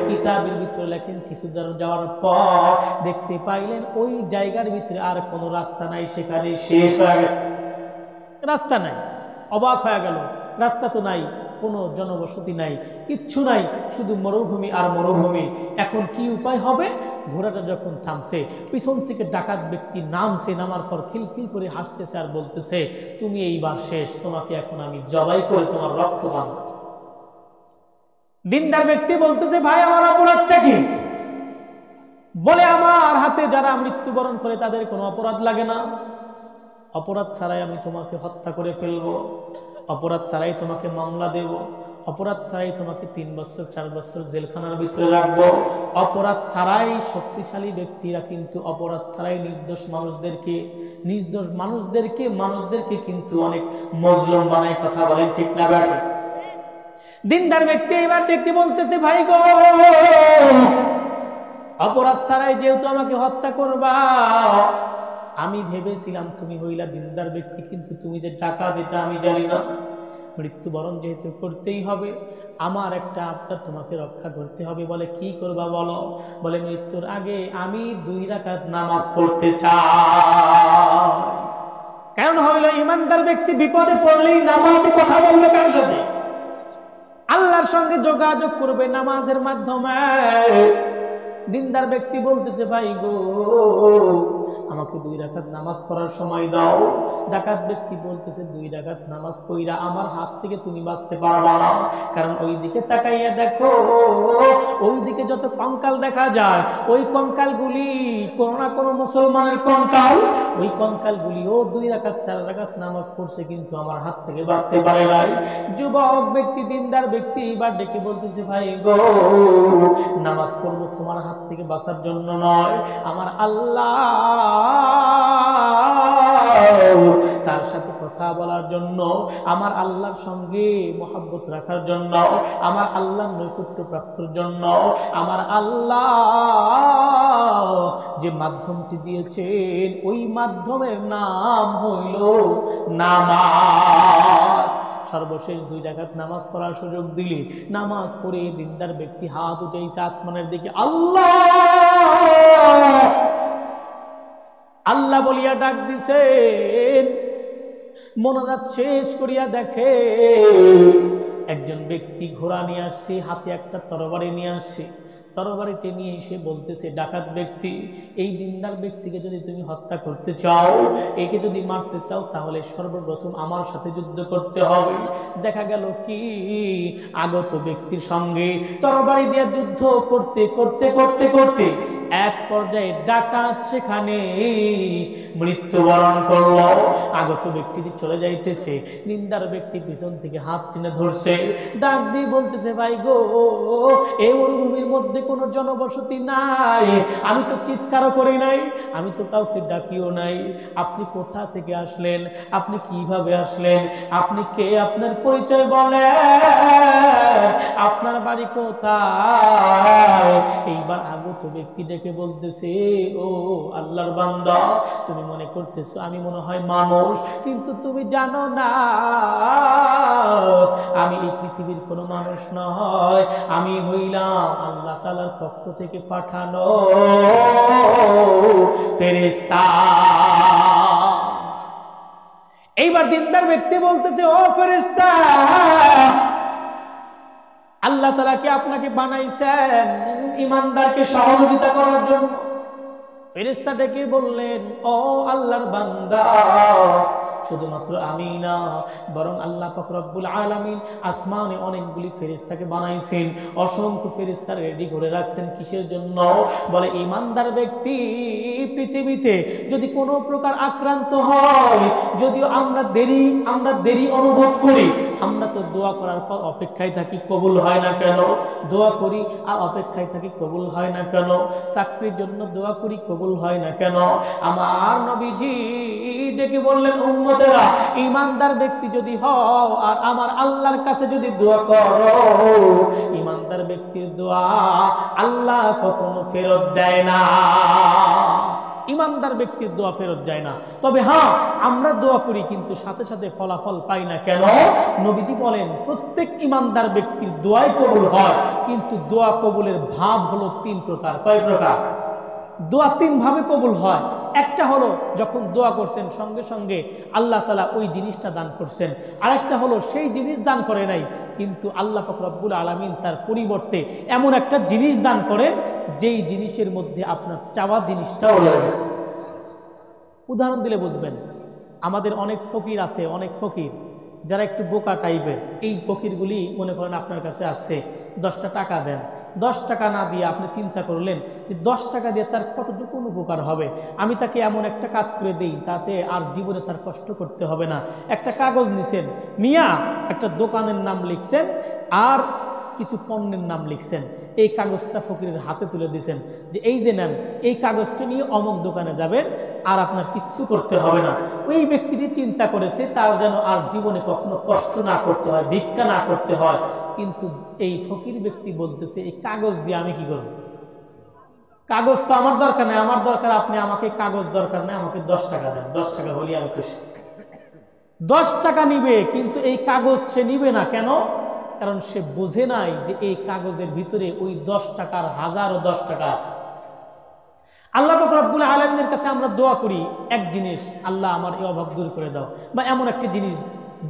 কিতাবের ভিতরে লেখেন কিছু দূর যাওয়ার পর দেখতে পাইলেন ওই জায়গার ভিতরে আর কোনো রাস্তা নাই, সেখানে শেষ হয়ে গেছে, রাস্তা নাই। অবাক হয়ে গেল, রাস্তা তো নাই, কোনো জনবসতি নাই, কিচ্ছু নাই, শুধু মরুভূমি আর মরুভূমি। এখন কি উপায় হবে? ঘোড়াটা যখন থামছে, পিছন থেকে ডাকাত ব্যক্তি নামছে, নামার পর খিলখিল করে হাসতেছে আর বলতেছে তুমি এইবার শেষ, তোমাকে এখন আমি জবাই করে তোমার রক্ত পান। দিনদার ব্যক্তি বলতেছে ভাই আমার অপরাধটা কি? বলে আমার হাতে যারা মৃত্যুবরণ করে তাদের কোনো অপরাধ লাগে না, অপরাধ ছাড়াই আমি তোমাকে হত্যা করে ফেলবো, অপরাধ ছাড়াই তোমাকে মামলা দেব, অপরাধ ছাড়াই তোমাকে 3 বছর 4 বছর জেলখানার ভিতরে রাখবো। অপরাধ ছাড়াই শক্তিশালী ব্যক্তিরা কিন্তু অপরাধ ছাড়াই নির্দোষ মানুষদেরকে কিন্তু অনেক মজলুম বানায়। কথা বলেন ঠিক না ব্যাঠে? দিনদার ব্যক্তি এবার দেখতে বলতেছে ভাই গো, অপরাধ ছাড়াই যেহেতু আমাকে হত্যা করবা, আমি ভেবেছিলাম তুমি হইলা দিনদার ব্যক্তি, কিন্তু তুমি যে ডাকাত এটা আমি জানি না। মৃত্যুবরণ যেহেতু করতেই হবে, আমার একটা আবদার তোমাকে রক্ষা করতে হবে। বলে কি করবা বলো? বলে মৃত্যুর আগে আমি 2 রাকাত নামাজ পড়তে চাই। কারণ হইল ইমানদার ব্যক্তি বিপদে পড়লেই নামাজে কথা বলবে কার সাথে? আল্লাহর সঙ্গে যোগাযোগ করবে নামাজের মাধ্যমে। দিনদার ব্যক্তি বলতেছে ভাই গো আমাকে 2 রাকাত নামাজ পড়ার সময় দাও। ডাকাত ব্যক্তি বলতেছে 2 রাকাত নামাজ পড়া আমার হাত থেকে তুমি বাঁচতে পারবা না, কারণ ওই দিকে তাকাইয়া দেখো, ওই দিকে যত কঙ্কাল দেখা যায় ওই কঙ্কালগুলি কোনো না কোনো মুসলমানের কঙ্কাল, ওই কঙ্কালগুলিও 2 রাকাত 4 রাকাত নামাজ পড়ছে কিন্তু আমার হাত থেকে বাঁচতে পারে নাই। যুবক ব্যক্তি দিনদার ব্যক্তি এবার ডেকে বলতেছে ভাই গো নামাজ পড়বো তোমার হাত থেকে বাঁচার জন্য নয়, আমার আল্লাহ তার সাথে কথা বলার জন্য, আমার আল্লাহর সঙ্গে মহব্বত রাখার জন্য, আমার আল্লাহর নৈকট্য প্রাপ্তির জন্য। আমার আল্লাহ যে মাধ্যমটি দিয়েছেন ওই মাধ্যমের নাম হইল নামাজ। সর্বশেষ 2 রাকাত নামাজ পড়ার সুযোগ দিলে নামাজ পড়ে দিনদার ব্যক্তি হাত উঠেছে আসমানের দিকে, আল্লাহ আল্লাহ বলিয়া ডাক দিছেন। মোনাজাত শেষ করিয়া দেখে একজন ব্যক্তি ঘোড়া নিয়ে আসছে, হাতে একটা তরবারি নিয়ে আসছে। তরবারিটি নিয়ে এসে বলতেছে ডাকাত ব্যক্তি এই দিনদার ব্যক্তিকে যদি তুমি হত্যা করতে চাও, একে যদি মারতে চাও, তাহলে সর্বপ্রথম আমার সাথে যুদ্ধ করতে হবে। দেখা গেল কি আগত ব্যক্তির সঙ্গে তরবারি দিয়ে যুদ্ধ করতে করতে করতে করতে এক পর্যায়ে ডাকাত সেখানে মৃত্যুবরণ করলো। আগত ব্যক্তিটি চলে যাইতেছে, নিন্দার ব্যক্তি পিছন থেকে হাত টেনে ধরছে, ডাক দিয়ে বলতেছে ভাই গো এই মরুভূমির মধ্যে কোনো জনবসতি নাই, আমি তো চিৎকারও করি নাই, আমি তো কাউকে ডাকিও নাই, আপনি কোথা থেকে আসলেন, আপনি কিভাবে আসলেন, আপনি কে, আপনার পরিচয় বলেন, আপনার বাড়ি কোথায়? এইবার আগত ব্যক্তি ডেকে বলতেছে ও আল্লাহর বান্দা, তুমি মনে করতেছো আমি মনে হয় মানুষ, কিন্তু তুমি জানো না আমি এই পৃথিবীর কোনো মানুষ নয়, আমি হইলাম আল্লাহ তাআলার পক্ষ থেকে পাঠানো ফেরেশতা। এইবার দিনদার ব্যক্তি বলতেছে ও ফেরেশতা, আল্লাহ তাআলা কি আপনাকে বানাইছেন ইমানদারকে সহযোগিতা করার জন্য? ফেরেশতা ডেকে বললেন, ও আল্লাহর বান্দা, শুধুমাত্র আমি না, বরং আল্লাহ পাক রব্বুল আলামিন আসমানে অনেকগুলি ফেরেশতাকে বানাইছেন, অসংখ্য ফেরেশতা রেডি করে রাখছেন। কিসের জন্য? বলে ঈমানদার ব্যক্তি পৃথিবীতে যদি কোনো প্রকার আক্রান্ত হয়, যদিও আমরা দেরি অনুভব করি, আমরা তো দোয়া করার পর অপেক্ষায় থাকি, কবুল হয় না কেন? দোয়া করি আর অপেক্ষায় থাকি, কবুল হয় না কেন? চাকরির জন্য দোয়া করি, কবুল হয় না কেন? আমার নবীজি ডেকে বললেন, উম্মতেরা, ঈমানদার ব্যক্তি যদি হও আর আমার আল্লাহর কাছে যদি দোয়া করো, ঈমানদার ব্যক্তির দোয়া আল্লাহ কখনো ফেরত দেয় না। ঈমানদার ব্যক্তির দোয়া ফেরত যায় না। তবে হ্যাঁ, আমরা দোয়া করি কিন্তু সাথে সাথে ফলাফল পাই না কেন? নবীজি বলেন, প্রত্যেক ঈমানদার ব্যক্তির দোয়াই কবুল হয়, কিন্তু দোয়া কবুলের ভাব হলো 3 প্রকার। কয় প্রকার? দোয়া 3 ভাবে কবুল হয়। একটা হলো যখন দোয়া করছেন সঙ্গে সঙ্গে আল্লাহ তাআলা ওই জিনিসটা দান করছেন। আরেকটা হলো সেই জিনিস দান করে নাই, কিন্তু আল্লাহ পাক রব্বুল আলামিন তার পরিবর্তে এমন একটা জিনিস দান করেন যেই জিনিসের মধ্যে আপনার চাওয়া জিনিসটাও রয়ে গেছে। উদাহরণ দিলে বুঝবেন। আমাদের অনেক ফকির আছে, অনেক ফকির যারা একটু বোকা টাইপের। এই ফকিরগুলি মনে করেন আপনার কাছে আসছে, 10টা টাকা দেন। 10 টাকা না দিয়ে আপনি চিন্তা করলেন যে 10 টাকা দিয়ে তার কতটুকু উপকার হবে, আমি তাকে এমন একটা কাজ করে দেই তাতে আর জীবনে তার কষ্ট করতে হবে না। একটা কাগজ নিছেন, নিয়া একটা দোকানের নাম লিখছেন আর কিছু পণ্যের নাম লিখছেন, এই কাগজটা ফকিরের হাতে তুলে দিয়েছেন যে এই যে নেন, এই কাগজটা নিয়ে অমুক দোকানে যাবেন, আর আপনার কিচ্ছু করতে হবে না। ওই ব্যক্তিটি চিন্তা করেছে তার যেন আর জীবনে কখনো কষ্ট না করতে হয়, ভিক্ষা না করতে হয়। কিন্তু এই ফকির ব্যক্তি বলতেছে, এই কাগজ দিয়ে আমি কি করব? কাগজ তো আমার দরকার নেই, আমার দরকার আপনি আমাকে কাগজ দরকার নেই, আমাকে 10 টাকা দেন, 10 টাকা বলি আমি খুশি। 10 টাকা নিবে, কিন্তু এই কাগজ সে নিবে না। কেন? কারণ সে বোঝে নাই যে এই কাগজের ভিতরে ওই 10 টাকার হাজারো 10 টাকা আছে। আল্লাহ পাক রব্বুল আলামিনের কাছে আমরা দোয়া করি এক জিনিস, আল্লাহ আমার এই অভাব দূর করে দাও, বা এমন একটা জিনিস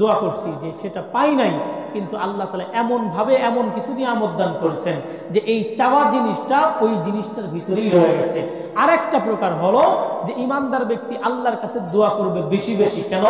দোয়া করছি যে সেটা পাই নাই, কিন্তু আল্লাহ তাআলা এমন ভাবে এমন কিছু নিয়ামত দান করেছেন যে এই চাওয়া জিনিসটা ওই জিনিসটার ভিতরেই রয়ে গেছে। আরেকটা প্রকার হলো যে ঈমানদার ব্যক্তি আল্লাহর কাছে দোয়া করবে বেশি বেশি। কেন?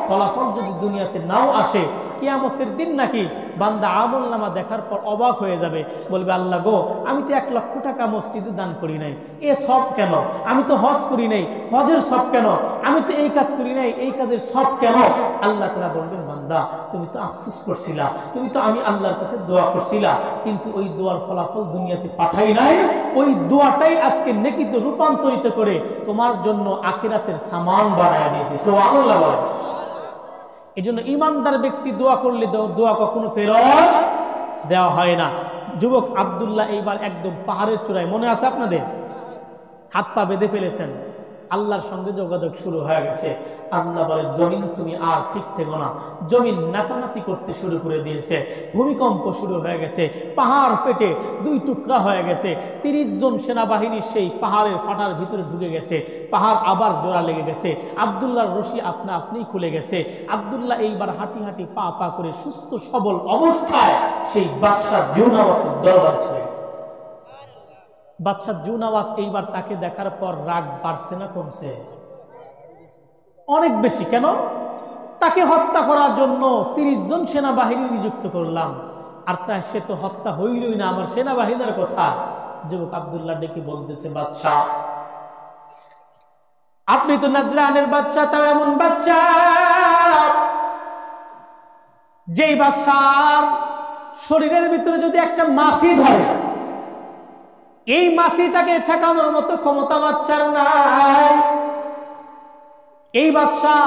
ফলাফল যদি দুনিয়াতে নাও আসে, কিয়ামতের দিন নাকি বান্দা আমলনামা দেখার পর অবাক হয়ে যাবে, বলবে, আল্লাহ গো, আমি তো 1 লক্ষ টাকা মসজিদে দান করি নাই, এ সব কেন? আমি তো হজ করি নাই, হজের সব কেন? আমি তো এই কাজ করি নাই, এই কাজের সব কেন? আল্লাহ তাআলা বলবেন, বান্দা তুমি তো আফসোস করছিলা, তুমি তো আমি আল্লাহর কাছে দোয়া করছিলা, কিন্তু ওই দোয়ার ফলাফল দুনিয়াতে পাঠাই নাই, ওই দোয়াটাই আজকে নেকিতে রূপান্তরিত করে তোমার জন্য আখিরাতের সামান বানায় দিয়েছি। সুবহানাল্লাহ বলে। এই জন্য ঈমানদার ব্যক্তি দোয়া করলে দোয়া কখনো ফেরত দেওয়া হয় না। যুবক আব্দুল্লাহ এইবার একদম পাহাড়ের চূড়ায়, মনে আছে আপনাদের? হাত পা বেঁধে ফেলেছেন, আল্লাহর সঙ্গে যোগাযোগ শুরু হয়ে গেছে। আল্লাহ বলে, জমিন তুমি আর ঠিক থেকো না। জমিন নাচানাচি করতে শুরু করে দিয়েছে, ভূমিকম্প শুরু হয়ে গেছে, পাহাড় ফেটে 2 টুকরা হয়ে গেছে। 30 জন সেনাবাহিনী সেই পাহাড়ের ফাটার ভিতরে ঢুকে গেছে, পাহাড় আবার জোড়া লেগে গেছে, আব্দুল্লাহর রশি আপনা আপনিই খুলে গেছে। আব্দুল্লাহ এইবার হাঁটি হাঁটি পা পা করে সুস্থ সবল অবস্থায় সেই বাদশাহ জুনাওয়াসের দরবার চলে গেছে। বাদশাহ জুনাওয়াস এইবার তাকে দেখার পর রাগ বাড়ছে না কমছে? অনেক বেশি। কেন? তাকে হত্যা করার জন্য 30 জন সেনাবাহিনী নিযুক্ত করলাম, আর সে তো হত্যা হইলই না, আমার সেনাবাহিনীর কথা। যুবক আব্দুল্লাহ ডেকে বলতেছে, বাদশাহ, আপনি তো নাজরানের বাদশাহ, তাও এমন বাদশাহ যেই বাদশার শরীরের ভিতরে যদি একটা মাছি ধরে, এই মাছিটাকে ঠেকানোর মতো ক্ষমতা বাদশার নাই। এই বাদশাহ,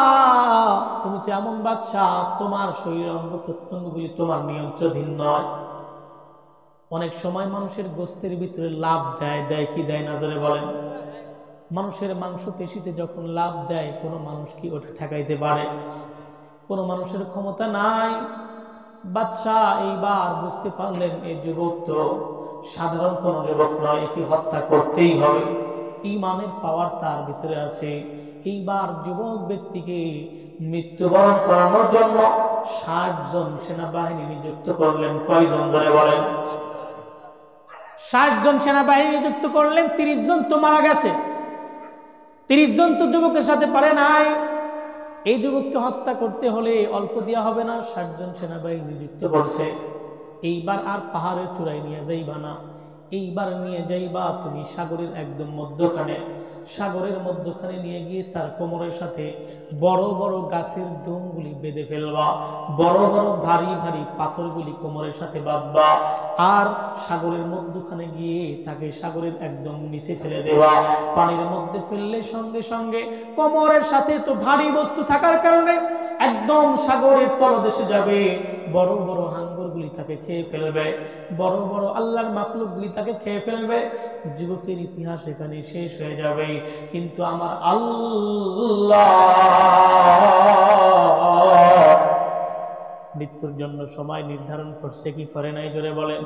তুমি তো এমন বাদশাহ, তোমার শরীরের অঙ্গ প্রত্যঙ্গগুলি তোমার নিয়ন্ত্রণাধীন নয়। অনেক সময় মানুষের গোস্তের ভিতরে লাভ দেয় কি দেয় না, জোরে বলেন? মানুষের মাংস পেশিতে যখন লাভ দেয়, কোনো মানুষ কি ওটা ঠেকাইতে পারে? কোনো মানুষের ক্ষমতা নাই। বাদশাহ এইবার বুঝতে পারলেন এই যুবক তো সাধারণ কোন যুবক নয়, একে হত্যা করতেই হবে। ঈমানের পাওয়ার তার ভিতরে আছে। এইবার যুবক ব্যক্তিকে মৃত্যুবরণ করানোর জন্য 60 জন সেনাবাহিনী নিযুক্ত করলেন। কয়জন ধরে বলেন? 60 জন সেনাবাহিনী নিযুক্ত করলেন। 30 জন তো মারা গেছে, 30 জন তো যুবকের সাথে পারে নাই। এই যুবককে হত্যা করতে হলে অল্প দেওয়া হবে না, 60 জন সেনাবাহিনী নিযুক্ত করছে। এইবার আর পাহাড়ের চূড়ায় নিয়ে যাইবা না, এইবার নিয়ে যাইবা তুমি সাগরের একদম মধ্যখানে। সাগরের মধ্যখানে নিয়ে গিয়ে তার কোমরের সাথে বড় বড় গাছের ডোমগুলি বেঁধে ফেলবা, বড় বড় ভারী ভারী পাথরগুলি কোমরের সাথে বাঁধবা, আর সাগরের মধ্যখানে গিয়ে তাকে সাগরের একদম নিচে ফেলে দেওয়া। পানির মধ্যে ফেললে সঙ্গে সঙ্গে কোমরের সাথে তো ভারী বস্তু থাকার কারণে একদম সাগরের তলদেশে যাবে। বড় বড় হাঙ্গরগুলি তাকে খেয়ে ফেলবে, বড় বড় আল্লাহর মাখলুকগুলি তাকে খেয়ে ফেলবে। যুবকের ইতিহাস এখানে শেষ হয়ে যাবে। কিন্তু আমার আল্লাহ মৃত্যুর জন্য সময় নির্ধারণ করছে কি করে নাই? জোরে বলেন।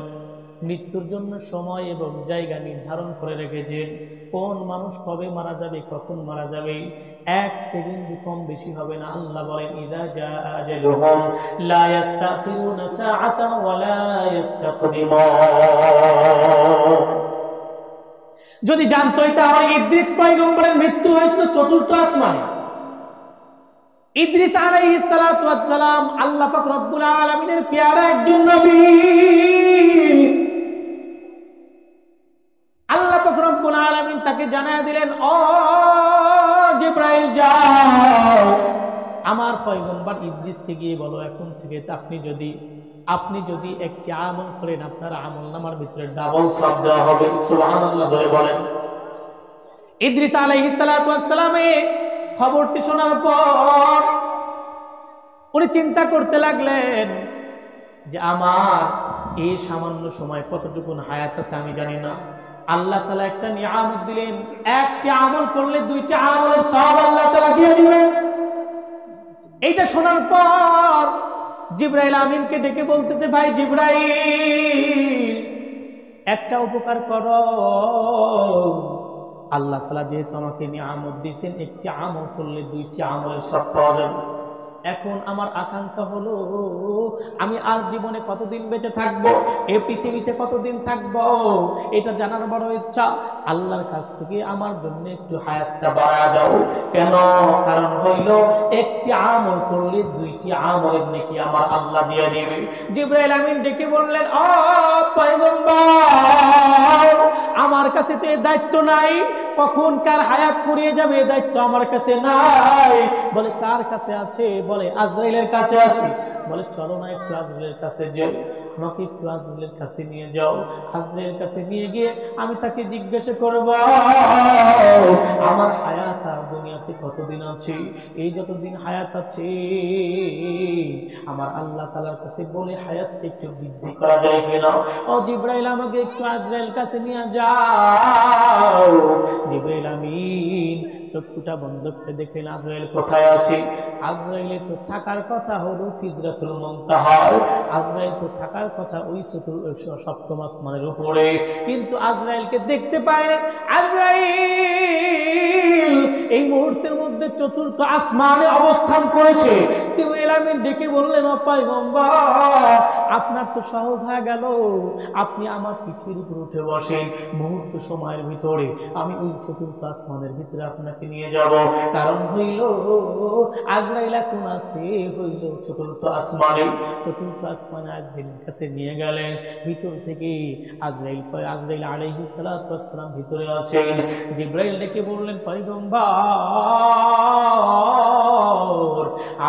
মৃত্যুর জন্য সময় এবং জায়গা নির্ধারণ করে রেখেছেন। কোন মানুষ কবে মারা যাবে, কখন মারা যাবে, 1 সেকেন্ড কম বেশি হবে না। আল্লাহ বলেন ইযা জা আজালুহুম লা ইস্তাখিরুনা সাআতান ওয়া লা ইস্তাকদিমুন। যদি জানতোই তাহলে ইদ্রিস পয়গম্বরের মৃত্যু হয়েছিল 4র্থ আসমানে। ইদ্রিস আলাইহিস সালাতু ওয়াস সালাম আল্লাহ পাক রব্বুল আলামিনের পেয়ারা একজন নবী। আল্লাহ পাক রব্বুল আলামিন তাকে জানায়া দিলেন, ও জিবরাইল যাও আমার পয়গম্বর ইদ্রিসকে গিয়ে বলো এখন থেকে আপনি যদি একটি আমল করেন আপনার আমলনামার ভিতরে ডাবল সওয়াব দেওয়া হবে। সুবহানাল্লাহ জোরে বলেন। ইদ্রিস আলাইহিস সালাতু ওয়াস সালামের খবরটি শোনার পর উনি চিন্তা করতে লাগলেন যে আমার এই সামান্য সময় কতটুকু হায়াত আছে আমি জানি না। আল্লাহ তাআলা একটা নিয়ামত দিলেন, একটি আমল করলে 2টি আমলের সওয়াব আল্লাহ তাআলা দিয়ে দিবেন। এইটা শোনার পর জিবরাইল আমিনকে ডেকে বলতেছে, ভাই জিবরাইল একটা উপকার করো, আল্লাহ তাআলা যেহেতু আমাকে নিয়ামত দিয়েছেন, একটি আমল করলে 2টি আমলের সওয়াব পাওয়া যাবে। এখন আমার আকাঙ্ক্ষা হলো আমি আর জীবনে কতদিন বেঁচে থাকবো, এই পৃথিবীতে কতদিন থাকবো এটা জানার বড় ইচ্ছা। আল্লাহর কাছ থেকে আমার জন্য একটু হায়াতটা বাড়ায় দাও। কেন? কারণ হইল একটি আমল করলে 2টি আমলের নেকি আমার আল্লাহ দিয়ে দিবে। জিবরাইল আমিন ডেকে বললেন, ও পয়গম্বর আমার কাছে তো এই দায়িত্ব নাই, কখন কার হায়াত ফুরিয়ে যাবে এই দায়িত্ব আমার কাছে নাই। বলে কার কাছে আছে? বলে আজরাইলের কাছে আছে। বলে চলো না একটু আজরাইলের কাছে যাই, আমাকে একটু আজরাইলের কাছে নিয়ে যাও। আজরাইলের কাছে নিয়ে গিয়ে আমি তাকে জিজ্ঞাসা করব আমার হায়াত আর দুনিয়াতে কতদিন আছে, এই যতদিন হায়াত আছে আমার আল্লাহ তাআলার কাছে বলে হায়াতকে একটু বৃদ্ধি করা যায় কিনা। ও জিবরাইল আমাকে একটু আজরাইল কাছে নিয়ে যাও। জিবরাইল আমিন চক্ষুটা বন্ধ করে দেখলেন আজরাইল কোথায় আছে। আজরাইলের তো থাকার কথা হলো সিদরাতুল মুনতাহা, আজরাইল তো থাকার কথা ওই 7ম আসমানের উপরে, কিন্তু আজরাইলকে দেখতে পায় না। আজরাইল এই মুহূর্তের মধ্যে 4র্থ আসমানে অবস্থান করেছে। জিবরাইল আমিন ডেকে বললেন, ও পয়গম্বর আপনার তো সহজ হয়ে গেল, আপনি আমার পিঠের উপর উঠে বসেন, মুহূর্ত সময়ের ভিতরে আমি ওই 4র্থ আসমানের ভিতরে আপনাকে নিয়ে যাব। কারণ হইল আজরাইল এখন আছে হইল 4র্থ আসমানে। 4র্থ আসমানে আজরাইলের কাছে নিয়ে গেলেন, ভিতর থেকে আজরাইল আলাইহিস সালাতু ওয়াস সালাম ভিতরে আছেন। জিবরাইল ডেকে বললেন, পয়গম্বর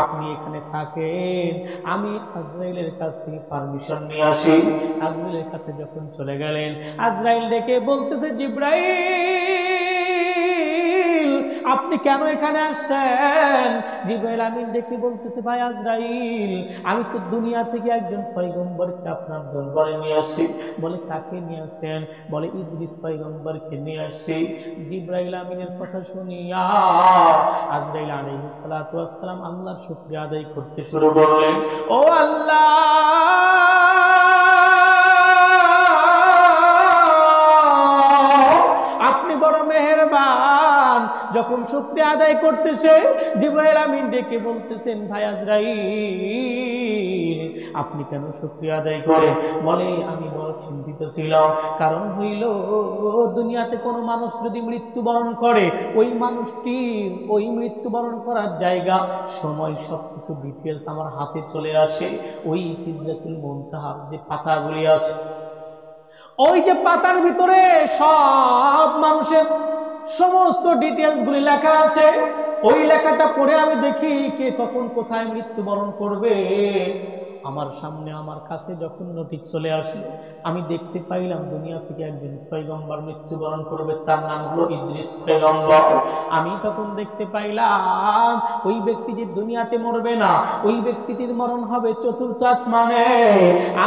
আপনি এখানে থাকেন, আমি আজরাইলের কাছ থেকে পারমিশন নিয়ে আসি। আজরাইলের কাছে যখন চলে গেলেন, আজরাইল ডেকে বলতেছে, জিবরাইল আপনি কেন এখানে আসছেন? জিবরাইল আমিন ডেকে বলতেছে, ভাই আজরাইল আমি তো দুনিয়া থেকে একজন পয়গম্বরকে আপনার দরবারে নিয়ে আসছি। বলে কাকে নিয়ে আসছেন? বলে ইদ্রিস পয়গম্বরকে নিয়ে আসছি। জিবরাইল আমিনের কথা শুনিয়া আজরাইল আলাইহিস সালাতু ওয়াস সালাম আল্লাহর শুকরিয়া আদায় করতে শুরু করলেন। ও আল্লাহ আপনি বড় মেহেরবান, যখন শুকরিয়া আদায় করতেছে, জিবরাইল আমিন ডেকে বলতেছেন, ভাই আজরাইল আপনি কেন শুকরিয়া আদায় করেন? বলে আমি বড় চিন্তিত ছিলাম, কারণ হইল দুনিয়াতে কোনো মানুষ যদি মৃত্যুবরণ করে, ওই মানুষটির ওই মৃত্যুবরণ করার জায়গা, সময়, সবকিছু ডিটেলস আমার হাতে চলে আসে। ওই সিদরাতুল মুনতাহার যে পাতাগুলি আছে, ওই যে পাতার ভিতরে সব মানুষের সমস্ত ডিটেলস গুলি লেখা আছে। ওই লেখাটা পড়ে আমি দেখি কে কখন কোথায় মৃত্যুবরণ করবে। আমার সামনে আমার কাছে যখন নোটিশ চলে আসলো, আমি দেখতে পাইলাম দুনিয়া থেকে একজন পয়গম্বর মৃত্যুবরণ করবে, তার নাম হলো ইদ্রিস পয়গম্বর। আমি তখন দেখতে পাইলাম ওই ব্যক্তি যে দুনিয়াতে মরবে না, ওই ব্যক্তিটির মরণ হবে চতুর্থ আসমানে।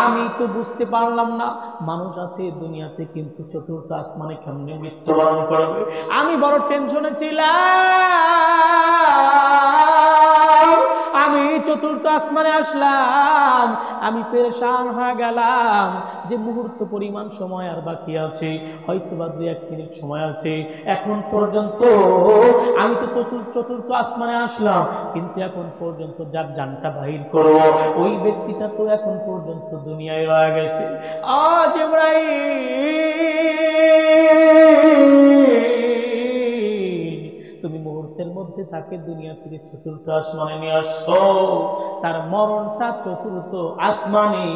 আমি তো বুঝতে পারলাম না মানুষ আছে দুনিয়াতে, কিন্তু চতুর্থ আসমানে কেমনে মৃত্যুবরণ করবে। আমি বড় টেনশনে ছিলাম। আমি চতুর্থ আসমানে আসলাম, আমি পেরেশান হয়ে গেলাম যে মুহূর্ত পরিমাণ সময় আর বাকি আছে, হয়তো বা 2-1 মিনিট সময় আছে। এখন পর্যন্ত আমি তো চতুর্থ আসমানে আসলাম, কিন্তু এখন পর্যন্ত যার জানটা বাহির করব, ওই ব্যক্তিটা তো এখন পর্যন্ত দুনিয়ায় রয়ে গেছে। আজ তুমি মুহূর্তের মধ্যে তাকে দুনিয়া থেকে চতুর্থ আসমানে নিয়ে আসো। তার মরণটা চতুর্থ আসমানে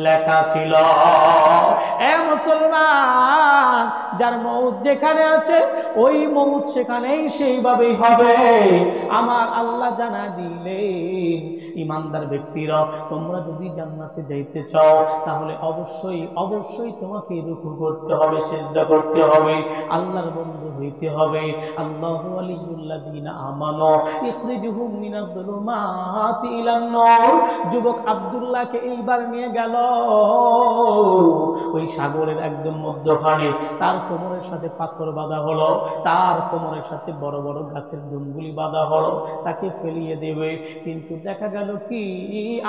লেখা ছিল। এ মুসলমান, যার মউত যেখানে আছে ওই মউত সেখানেই সেইভাবেই হবে। আমার আল্লাহ জানা দিলেন, ইমানদার ব্যক্তিরা তোমরা যদি জান্নাতে যাইতে চাও, তাহলে অবশ্যই অবশ্যই তোমাকে রুকু করতে হবে, সিজদা করতে হবে, আল্লাহর বন্ধু হইতে হবে। আল্লাহু ওয়ালিয়ুল্লাযিনা আমানু ইখরিজুহুম মিনায-যুলুমাতি ইলান-নূর। যুবক আব্দুল্লাহকে এইবার নিয়ে গেল ওই সাগরের একদম মধ্যখানে। তার কোমরের সাথে পাথর বাঁধা হলো, তার কোমরের সাথে বড় বড় গাছের ডুমগুলি বাঁধা হলো, তাকে ফেলিয়ে দেবে। কিন্তু দেখা গেল কি,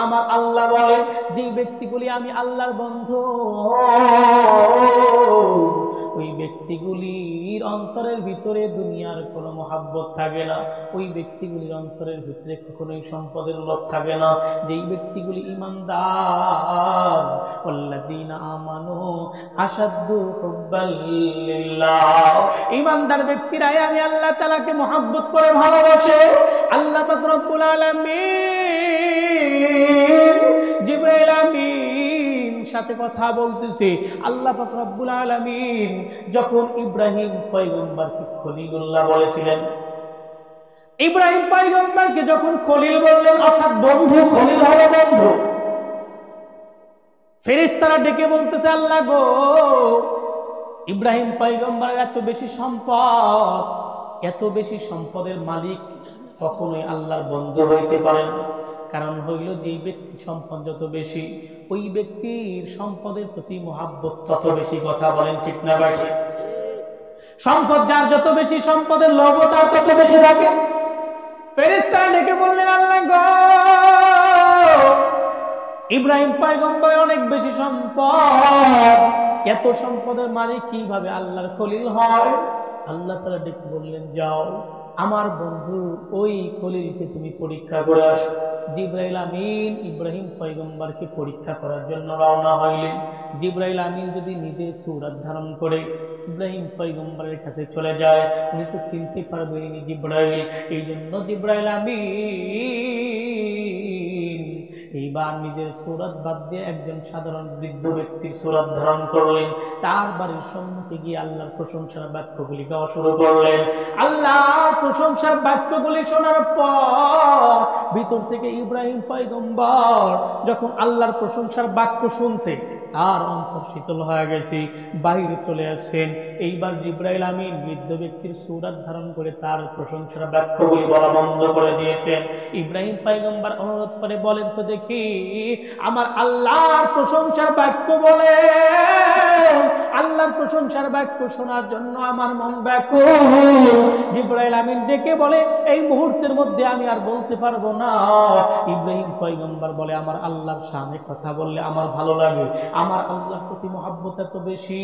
আমার আল্লাহ বলেন যে ব্যক্তিগুলি আমি আল্লাহর বন্ধু, ওই ব্যক্তিগুলির অন্তরের ভিতরে দুনিয়ার কোনো মহাব্বত থাকে না। ওই ব্যক্তিগুলির অন্তরের ভিতরে কখনোই সম্পদের লোভ থাকে না। যেই ব্যক্তিগুলি ঈমানদার, ওয়াল্লাযীনা আমানু আশাদ্দু হুব্বাল লিল্লাহ, ঈমানদার ব্যক্তিরাই আমি আল্লাহ তাআলাকে মহব্বত করে ভালোবাসে। আল্লাহ পাক রব্বুল আলামিন জিবরাইল আমিন সাথে কথা বলতেছে। আল্লাহ পাক রব্বুল আলামিন যখন ইব্রাহিম পয়গম্বরকে খলিলুল্লাহ বলেছিলেন, ইব্রাহিম পয়গম্বরকে যখন খলিল বললেন, অর্থাৎ বন্ধু, খলিল হলো বন্ধু, ফেরেশতারা ডেকে বলতেছে, আল্লাহ গো, ইব্রাহিম পয়গম্বরের এত বেশি সম্পদ, এত বেশি সম্পদের মালিক কখনোই আল্লাহর বন্ধু হইতে পারেন না। কারণ হইল যেই ব্যক্তির সম্পদ যত বেশি, ওই ব্যক্তির সম্পদের প্রতি মহাব্বত তত বেশি। কথা বলেন ঠিক না ভাই? সম্পদ যার যত বেশি, সম্পদের লোভ তার তত বেশি থাকে। ফেরেশতারা ডেকে বললেন, আল্লাহ গো, ইব্রাহিম পয়গম্বরের অনেক বেশি সম্পদ, এত সম্পদের মালিক কিভাবে আল্লাহর খলিল হয়? আল্লাহ তাআলা ডেকে বললেন, যাও আমার বন্ধু ওই খলিলকে তুমি পরীক্ষা করে আসো। জিবরাইল আমিন ইব্রাহিম পয়গম্বরকে পরীক্ষা করার জন্য রওনা হইলেন। জিবরাইল আমিন যদি নিজের সূরত ধারণ করে ইব্রাহিম পয়গম্বরের কাছে চলে যায়, উনি তো চিনতে পারবেন জিবরাইল। এই জন্য জিবরাইল আমিন এইবার নিজের সূরত বাদ দিয়ে একজন সাধারণ বৃদ্ধ ব্যক্তির সূরত ধারণ করলেন। তার বাড়ির সম্মুখে গিয়ে আল্লাহর প্রশংসার বাক্যগুলি গাওয়া শুরু করলেন। আল্লাহর প্রশংসার বাক্যগুলি শোনার পর ভিতর থেকে ইব্রাহিম পয়গম্বর যখন আল্লাহর প্রশংসার বাক্য শুনছে, তার অন্তর শীতল হয়ে গেছে, বাইরে চলে আসছেন। এইবার জিবরাইল আমিন বৃদ্ধ ব্যক্তির সূরত ধারণ করে তার প্রশংসার বাক্যগুলি বলা বন্ধ করে দিয়েছেন। ইব্রাহিম পয়গম্বর অনুরোধ করে, বলেন তো দেখি আমার আল্লাহর প্রশংসার বাক্য বলে আল্লাহর প্রশংসার বাক্য শোনার জন্য আমার মন ব্যাকুল। জিবরাইল আমিন ডেকে বলে, এই মুহূর্তের মধ্যে আমি আর বলতে পারবো না। ইব্রাহিম পয়গম্বর বলে, আমার আল্লাহর সামনে কথা বললে আমার ভালো লাগে, আমার আল্লাহর প্রতি মহব্বত এত বেশি।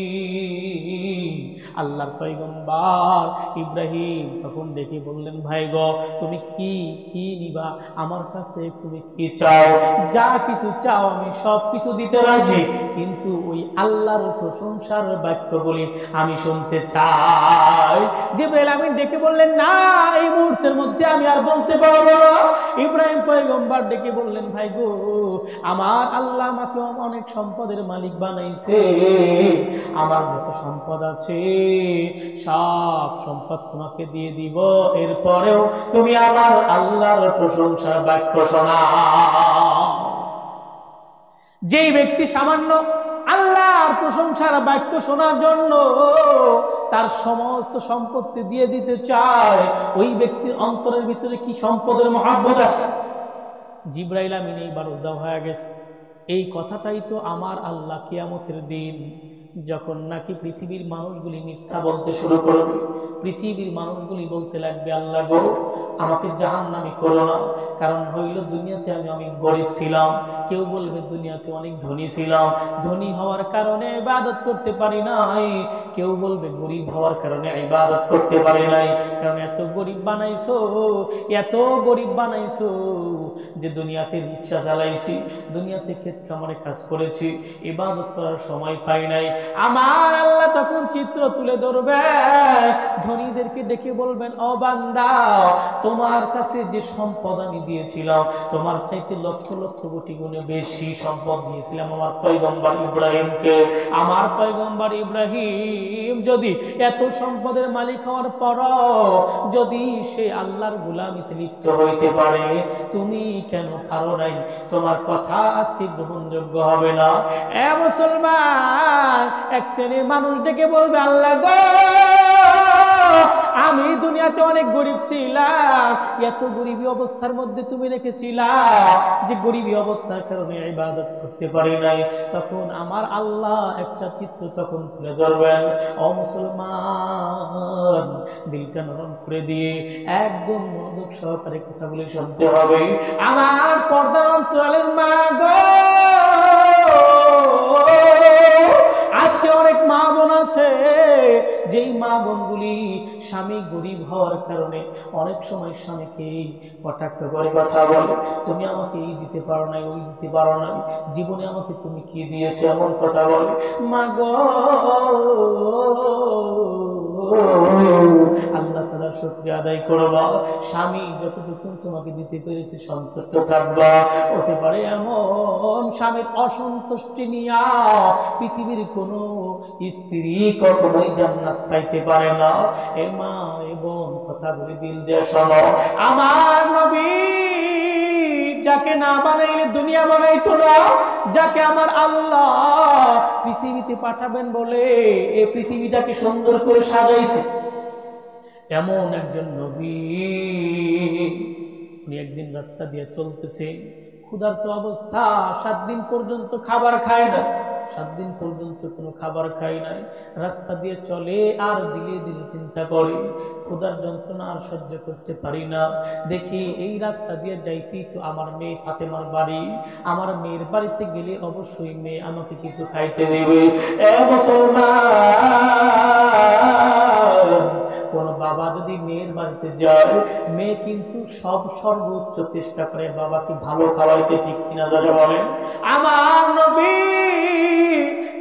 আল্লাহর পয়গম্বর ইব্রাহিম তখন ডেকে বললেন, ভাই গো, তুমি কি কি নিবা? আমার কাছ থেকে তুমি কি চাও? যা কিছু চাও আমি সব কিছু দিতে রাজি, কিন্তু ওই আল্লাহর প্রশংসার বাক্যগুলি আমি শুনতে চাই। জিবরাইল আমিন ডেকে বললেন, না, এই মুহূর্তের মধ্যে আমি আর বলতে পারবো না। ইব্রাহিম পয়গম্বর ডেকে বললেন, ভাই গো, আমার আল্লাহ আমাকে অনেক সম্পদের মালিক বানাইছে, আমার যত সম্পদ আছে সব সম্পদ তোমাকে দিয়ে দিব, এরপরেও তুমি আমার আল্লাহর প্রশংসার বাক্য শোনাও। যেই ব্যক্তি সামান্য আল্লাহর প্রশংসার বাক্য শোনার জন্য তার সমস্ত সম্পত্তি দিয়ে দিতে চায়, ওই ব্যক্তির অন্তরের ভিতরে কি সম্পদের মহব্বত আছে? জিবরাইল আমিন এইবার উদাও হয়ে গেছে। এই কথাটাই তো আমার আল্লাহ কিয়ামতের দিন যখন নাকি পৃথিবীর মানুষগুলি মিথ্যা বলতে শুরু করবে, পৃথিবীর মানুষগুলি বলতে লাগবে, আল্লাহ গো, আমাকে জাহান্নামী করো না, কারণ হইল দুনিয়াতে আমি অনেক গরিব ছিলাম। কেউ বলবে দুনিয়াতে অনেক ধনী ছিলাম, ধনী হওয়ার কারণে ইবাদত করতে পারি নাই। কেউ বলবে গরিব হওয়ার কারণে ইবাদত করতে পারি নাই, কারণ এত গরিব বানাইছো, এত গরিব বানাইছো যে দুনিয়াতে রিক্সা চালাইছি, দুনিয়াতে ক্ষেত খামারে কাজ করেছি, ইবাদত করার সময় পাই নাই। আমার আল্লাহ তখন চিত্র তুলে ধরবে, ধনীদেরকে ডেকে বলবেন, ও বান্দা, তোমার কাছে যে সম্পদ আমি দিয়েছিলাম, তোমার চাইতে লক্ষ লক্ষ কোটি গুণে বেশি সম্পদ দিয়েছিলাম আমার পয়গম্বর ইব্রাহিমকে। আমার পয়গম্বর ইব্রাহিম যদি এত সম্পদের মালিক হওয়ার পরও যদি সে আল্লাহর গোলামিতে লিপ্ত হইতে পারে, তুমি কেন পারো নাই? তোমার কথা আজকে গ্রহণযোগ্য হবে না। এ মুসলমান, এক শ্রেণীর মানুষ ডেকে বলবে, আল্লাহ গো, আমি দুনিয়াতে অনেক গরিব ছিলাম, এত গরিবী অবস্থার মধ্যে তুমি রেখেছিলা যে গরিবী অবস্থার কারণে ইবাদত করতে পারি নাই। তখন আমার আল্লাহ একটা চিত্র তখন তুলে ধরবেন। ও মুসলমান, দিলটা নরম করে দিয়ে একদম মনোযোগ সহকারে কথাগুলি শুনতে হবে। আমার পর্দার অন্তরালের মা গো, আজকে অনেক মা বোন আছে, যেই মা বোনগুলি স্বামী গরিব হওয়ার কারণে অনেক সময় স্বামীকে কটাক্ষ করে কথা বলে, তুমি আমাকে এই দিতে পারো নাই, ওই দিতে পারো নাই, জীবনে আমাকে তুমি কি দিয়েছো, এমন কথা বলে। মা গো, আল্লাহ তাআলার শুকরিয়া আদায় করবা, স্বামী যতটুকু তোমাকে দিতে পেরেছে সন্তুষ্ট থাকবা। হতে পারে এমন স্বামীর অসন্তুষ্টি নিয়া পৃথিবীর কোন স্ত্রী কখনোই জান্নাত পাইতে পারে না। এ মা, এ বোন, কথাগুলি দিল দিয়ে শোনো। আমার নবী যাকে না বানাইলে দুনিয়া বানাইতো না, যাকে আমার আল্লাহ পৃথিবীতে পাঠাবেন বলে এই পৃথিবীটাকে সুন্দর করে সাজাইছে, এমন একজন নবী, উনি একদিন রাস্তা দিয়ে চলতেছে, ক্ষুধার্ত অবস্থা, 7 দিন পর্যন্ত খাবার খায় না, 7 দিন পর্যন্ত কোনো খাবার খায় নাই, রাস্তা দিয়ে চলে আর দিলে দিলে চিন্তা করে, ক্ষুধার যন্ত্রণা আর সহ্য করতে পারি না, দেখি এই রাস্তা দিয়ে যাইতেই তো আমার মেয়ে ফাতেমার বাড়ি, আমার মেয়ের বাড়িতে গেলে অবশ্যই মেয়ে আমাকে কিছু খাইতে দেবে। এ মুসলমান, কোন বাবা যদি মেয়ের বাড়িতে যায়, মেয়ে কিন্তু সর্বোচ্চ চেষ্টা করে বাবাকে ভালো খাওয়াইতে, ঠিক কিনা যারা বলেন? আমার নবী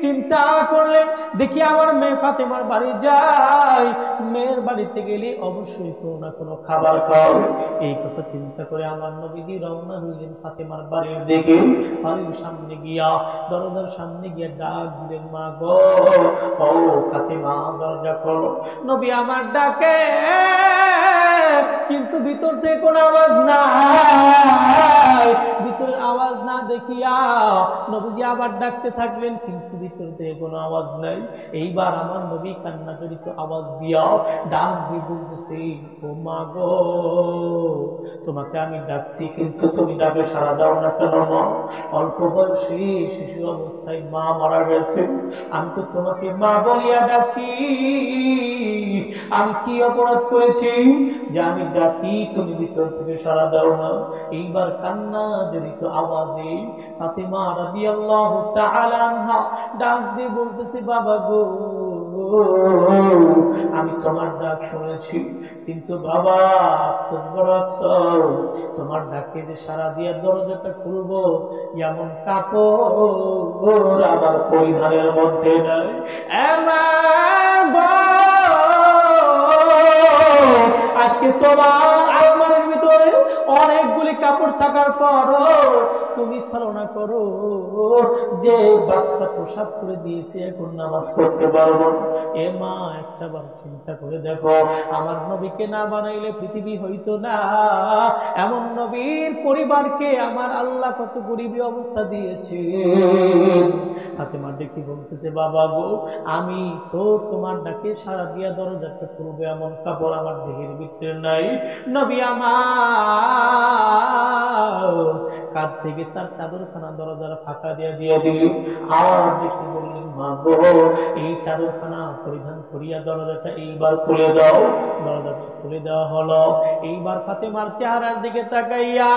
চিন্তা করলেন, দেখি আমার মেয়ে ফাতেমার বাড়ি যাই, মেয়ের বাড়িতে গেলে অবশ্যই কোনো না কোনো খাবার খাওয়াবে। এই কথা চিন্তা করে আমার নবীজি রওনা হইলেন ফাতেমার বাড়ির দিকে। বাড়ির সামনে গিয়া, দরজার সামনে গিয়া ডাক দিলেন, মা গো, ও ফাতেমা, দরজা খোলো। নবী আমার ডাকে, কিন্তু ভিতর থেকে কোনো আওয়াজ নাই। ভিতরের আওয়াজ না দেখিয়া নবীজি আবার ডাকতে থাকলেন, কিন্তু ভিতর থেকে কোনো আওয়াজ নাই। এইবার আমার নবী কান্না জড়িত আওয়াজ দিয়া ডাক দিয়ে বলতেছে, ও মা গো, তোমাকে আমি ডাকছি কিন্তু তুমি ডাকে সাড়া দাও না কেন? মা, অল্প বয়সী শিশু অবস্থায় মা মারা গেছে, আমি তো তোমাকে মা বলিয়া ডাকি। আমি কি অপরাধ করেছি যে আমি ডাকি তুমি ভিতর থেকে সাড়া দাও না? এইবার কান্না জড়িত আওয়াজে ফাতেমা রাদিয়াল্লাহু তাআলা আনহা ডাক দিয়ে বলতেছে, বাবা গো, আমি তোমার ডাক শুনেছি, কিন্তু বাবা আফসোস, বড় আফসোস, তোমার ডাকে যে সাড়া দিয়ে দরজাটা খুলবো এমন কাপড় আমার পরিধানের মধ্যে নাই। আজকে তোমার আলমারির ভিতরে অনেকগুলি কাপড় থাকার পরও তুমি ছলনা করো যে বাচ্চা প্রসাব করে দিয়েছে, এখন নামাজ পড়তে পারবো না। এ মা, একটা বার চিন্তা করে দেখো, আমার নবীকে না বানাইলে পৃথিবী হইতো না। এমন নবীর পরিবারকে আমার আল্লাহ কত গরিবী অবস্থা দিয়েছে। ফাতেমা ডেকে বলতেছে, বাবা গো, আমি তো তোমার ডাকে সাড়া দিয়া দরজাটা খুলবে এমন কাপড় আমার দেহের ভিতরে নাই। নবী আমার কাঁধ থেকে তার চাদরখানা দরজার ফাঁকা দিয়ে দিল। আর দেখে বললেন, মা গো, এই চাদরখানা পরিধান করিয়া দরজাটা এইবার খুলে দাও। দরজাটা খুলে দেওয়া হলো। এইবার ফাতেমার চেহারার দিকে তাকাইয়া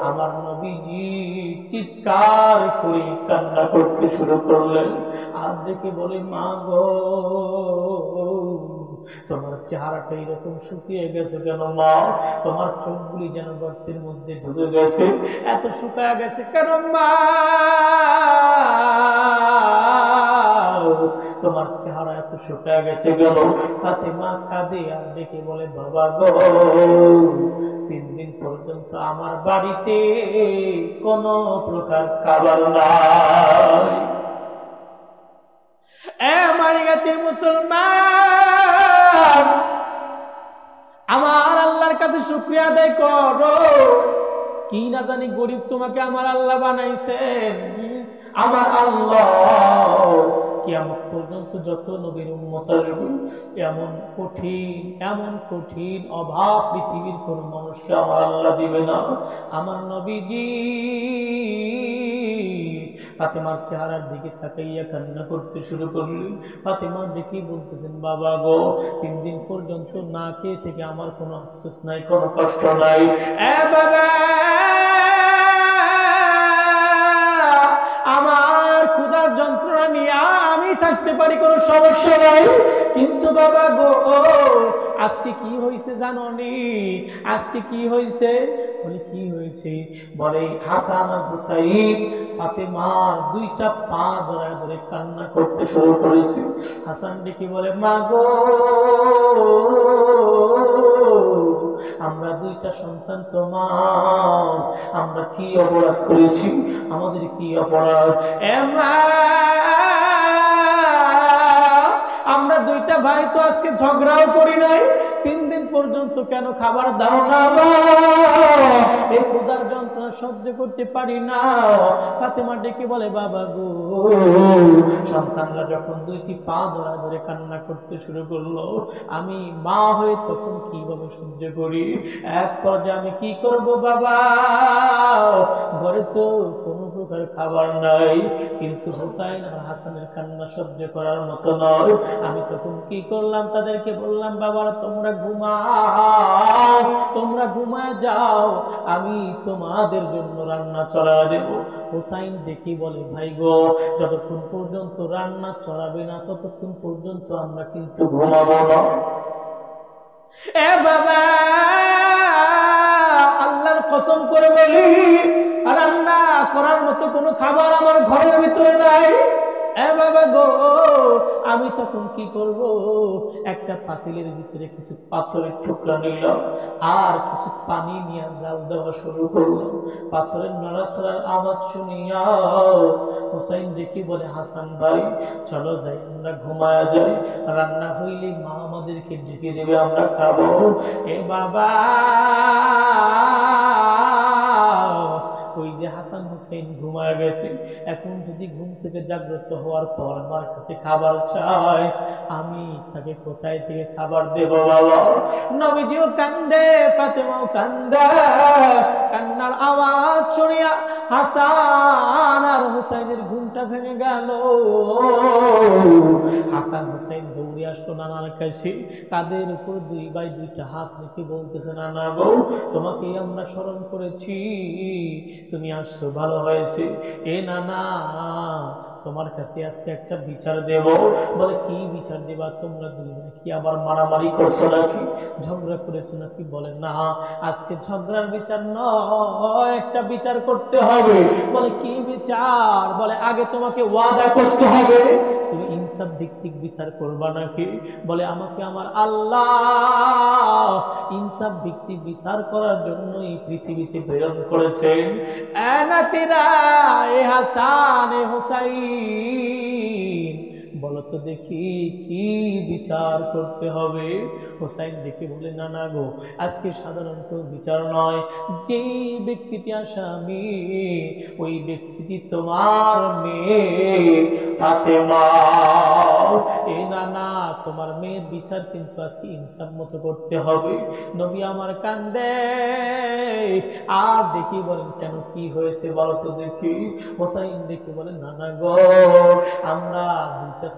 আমার নবীজি চিৎকার করে কান্না করতে শুরু করলেন। আর দেখে বলে, মা গো, তোমার চেহারাটা এরকম শুকিয়ে গেছে কেন? মা, তোমার চোখগুলি যেন গর্তের মধ্যে ঢুকে গেছে, এত শুকায় গেছে কেন? মা, তোমার চেহারা এত শুকায় গেছে কেন? ফাতেমা কাঁদে আর ডেকে বলে, বাবা গো, 3 দিন পর্যন্ত আমার বাড়িতে কোন প্রকার খাবার নাই। মুসলমান, আমার আল্লাহর কাছে শুকরিয়া আদায় করো। কি না জানি গরিব তোমাকে আমার আল্লাহ বানাইছেন। আমার আল্লাহ কিয়ামত পর্যন্ত যত নবীর উম্মত আসবে, এমন কঠিন অভাব পৃথিবীর কোন মানুষকে আমার আল্লাহ দিবে না। আমার নবীজি ফাতেমার চেহারার দিকে তাকাইয়া কান্না করতে শুরু করলেন। ফাতেমা দেখি বলতেছেন, বাবা গো, 3 দিন পর্যন্ত না খেয়ে থেকে আমার কোনো আফসোস নাই, কোনো কষ্ট নাই। বাবা, আমার ক্ষুধার যন্ত্রণা নিয়ে আমি থাকতে পারি, কোনো সমস্যা নাই, কিন্তু বাবা গো, আজকে কি হয়েছে জানো নি? আজকে কি হয়েছে? বলে, কি হয়েছে? বলে, হাসান আর হুসাইন ফাতেমার 2টা পা জড়ায় ধরে কান্না করতে শুরু করেছে। হাসান ডেকে বলে, মা গো, আমরা 2টা সন্তান তোমার, আমরা কি অপরাধ করেছি? আমাদের কি অপরাধ? আমরা 2টা ভাই তো আজকে ঝগড়াও করি নাই, 3 দিন পর্যন্ত কেন খাবার দাও না? এই ক্ষুধার যন্ত্রণা সহ্য করতে পারি না। ফাতেমা ডেকে বলে, বাবা গো, সন্তানরা যখন 2টি পা ধরা ধরে কান্না করতে শুরু করলো, আমি মা হয়ে তখন কিভাবে সহ্য করি? এক পর্যায়ে আমি কি করব বাবা? ঘরে তো কোনো প্রকার খাবার নাই, কিন্তু হুসাইন আর হাসানের কান্না সহ্য করার মতো নয়। আমি তখন কি করলাম? তাদেরকে বললাম, বাবারা তোমরা ঘুমাও, তোমরা ঘুমায় যাও, আমি তোমাদের জন্য রান্না চড়া দেব। হুসাইন দেখি বলে, ভাই গো, যতক্ষণ পর্যন্ত রান্না চড়াবে না ততক্ষণ পর্যন্ত আমরা কিন্তু ঘুমাবো না। বাবা, আল্লাহর কসম করে বলি, রান্না করার মতো কোনো খাবার আমার ঘরের ভিতরে নাই। বাবা গো, আমি তখন কি করব? একটা পাতিলের ভিতরে কিছু পাথরের টুকরা নিলাম আর কিছু পানি নিয়ে জাল দেওয়া শুরু করলাম। পাথরের নড়াচড়ার আওয়াজ শুনিয়া হুসাইন দেখি বলে, হাসান ভাই, চলো যাই, আমরা ঘুমায়া যাই, রান্না হইলে মা আমাদেরকে ডেকে দেবে, আমরা খাবো। বাবা, ওই যে হাসান হুসেন ঘুমায় গেছে, এখন যদি ঘুম থেকে জাগ্রত হওয়ার পর আমার কাছে খাবার চায়, আমি তাকে কোথায় থেকে খাবার দেব বাবা? নবীজিও কান্দে, ফাতেমাও কান্দে। কান্নার আওয়াজ শুনিয়া হাসান আর হুসাইনের ঘুমটা ভেঙে গেল। হাসান হুসাইন দৌড়ে আসলো নানার কাছে, কাদের উপর দুই ভাই দুইটা হাত রেখে বলতেছে, নানা গো, তোমাকে আমরা স্মরণ করেছি, তুমি আসছো, ভালো হয়েছে। এ নানা, তোমার কাছে আজকে একটা বিচার দেব। বলে, কি বিচার দেবা? তোমরা দুই ভাই কি আবার মারামারি করছো নাকি, ঝগড়া করেছো নাকি? বলে, না, আজকে ঝগড়ার বিচার নয়, একটা বিচার করতে হবে। বলে, কি বিচার? বলে, আগে তোমাকে ওয়াদা করতে হবে তুমি ইনসাফ ভিত্তিক বিচার করবা নাকি। বলে, আমাকে আমার আল্লাহ ইনসাফ ভিত্তিক বিচার করার জন্য এই পৃথিবীতে প্রেরণ করেছেন। এ নাতিরা, এ হাসান, এ হুসাইন, বলো তো দেখি কি বিচার করতে হবে? হোসাইন দেখে বলে, না না গো, আজকে সাধারণ কেউ বিচার নয়, যেই ব্যক্তিটি আসামি ওই ব্যক্তিটি তোমার মেয়ে ফাতেমা। এই না না, তোমার মেয়ের বিচার কিন্তু আজকে ইনসাফ মতো করতে হবে। নবী আমার কান্দে আর দেখি বলেন, কেন, কি হয়েছে বলো তো দেখি? হোসাইন দেখে বলেন, না না গো, আমরা দুইটা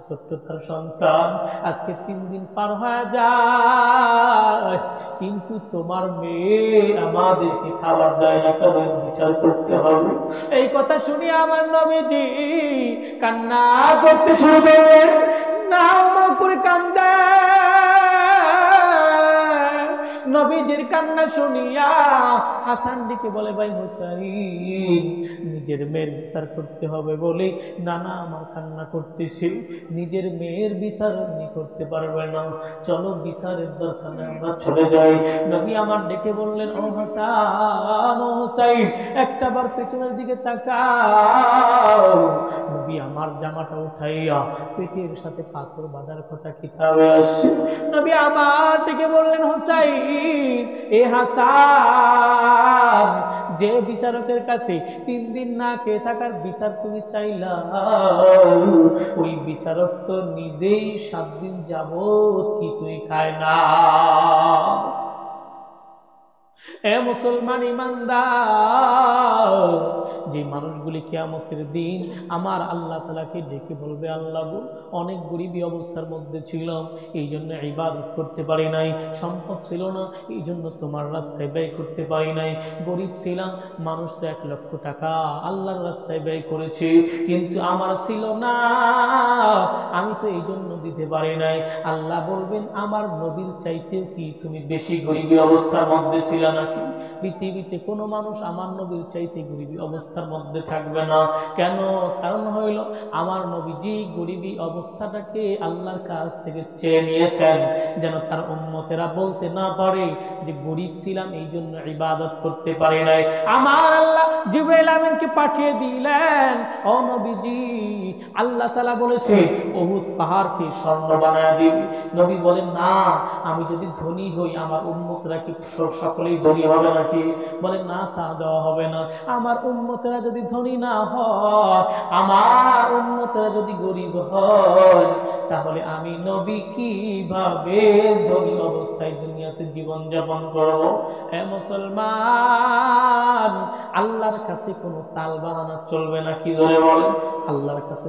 ছোট্টতার সন্তান, আজকে 3 দিন পার হয়ে যায়, কিন্তু তোমার মেয়ে আমাদেরকে খাবার দেয় না, কেন বিচার করতে হবে। এই কথা শুনে আমার নবীজি কান্না করতে শুরু করলেন, নাও নাও করে কান্দে। নবীজির কান্না শুনিয়া হাসান দিকে বলে, ভাই হুসাইন, নিজের মেয়ের বিচার করতে হবে বলে নানা আমার কান্না করতেছি, নিজের মেয়ের বিচার উনি করতে পারবে না, চলো বিচারের দরকারে আমরা চলে যাই। নবী আমার ডেকে বললেন, ও হাসান, ও হুসাইন, একটাবার পেছনের দিকে তাকাও। নবী আমার জামাটা উঠাইয়া পেটের সাথে পাথর বাঁধার কথা কিতাবে আসে। নবী আমার ডেকে বললেন, হুসাইন, এ হাসান, যে বিচারকের কাছে 3 দিন না খেয়ে থাকার বিচার তুমি চাইলা, ওই বিচারক তো নিজেই 7 দিন যাবত কিছুই খায় না। এ মুসলমান ইমানদার, যে মানুষগুলি কিয়ামতের দিন আমার আল্লাহ তাআলাকে ডেকে বলবে, আল্লাহ গো, অনেক গরিবী অবস্থার মধ্যে ছিলাম, এই জন্য ইবাদত করতে পারি নাই, সম্পদ ছিল না, এই জন্য তোমার রাস্তায় ব্যয় করতে পারি নাই, গরিব ছিলাম, মানুষ তো 1 লক্ষ টাকা আল্লাহর রাস্তায় ব্যয় করেছে, কিন্তু আমার ছিল না, আমি তো এই জন্য দিতে পারি নাই। আল্লাহ বলবেন, আমার নবীর চাইতেও কি তুমি বেশি গরিবী অবস্থার মধ্যে ছিল নাকি? পৃথিবীতে কোনো মানুষ আমার নবীর চাইতে গরিবী অবস্থার মধ্যে থাকবে না। কেন? কারণ হইল আমার নবীজি গরিবী অবস্থাটাকে আল্লাহর কাছ থেকে চেয়ে নিয়েছেন, যেন তার উম্মতেরা বলতে না পারে যে গরিব ছিলাম এই জন্য ইবাদত করতে পারি নাই। আমার আল্লাহ জিবরাইল আমিনকে পাঠিয়ে দিলেন, ও নবীজি, আল্লাহ তাআলা বলেছে উহুদ পাহাড়কে স্বর্ণ বানায় দিবি। নবী বলেন, না, আমি যদি ধনী হই আমার উম্মতরা কি সকলেই ধনী হবে নাকি? বলেন, না, তা দেওয়া হবে না। আমার উম্মতরা যদি ধনী না হয়, আমার উম্মতরা যদি গরিব হয়, তাহলে আমি নবী কিভাবে ধনী অবস্থায় দুনিয়াতে জীবন যাপন করব? এ মুসলমান, আল্লাহর কাছে কোনো তাল বাহানা চলবে না। কি জোরে বলেন, আল্লাহর কাছে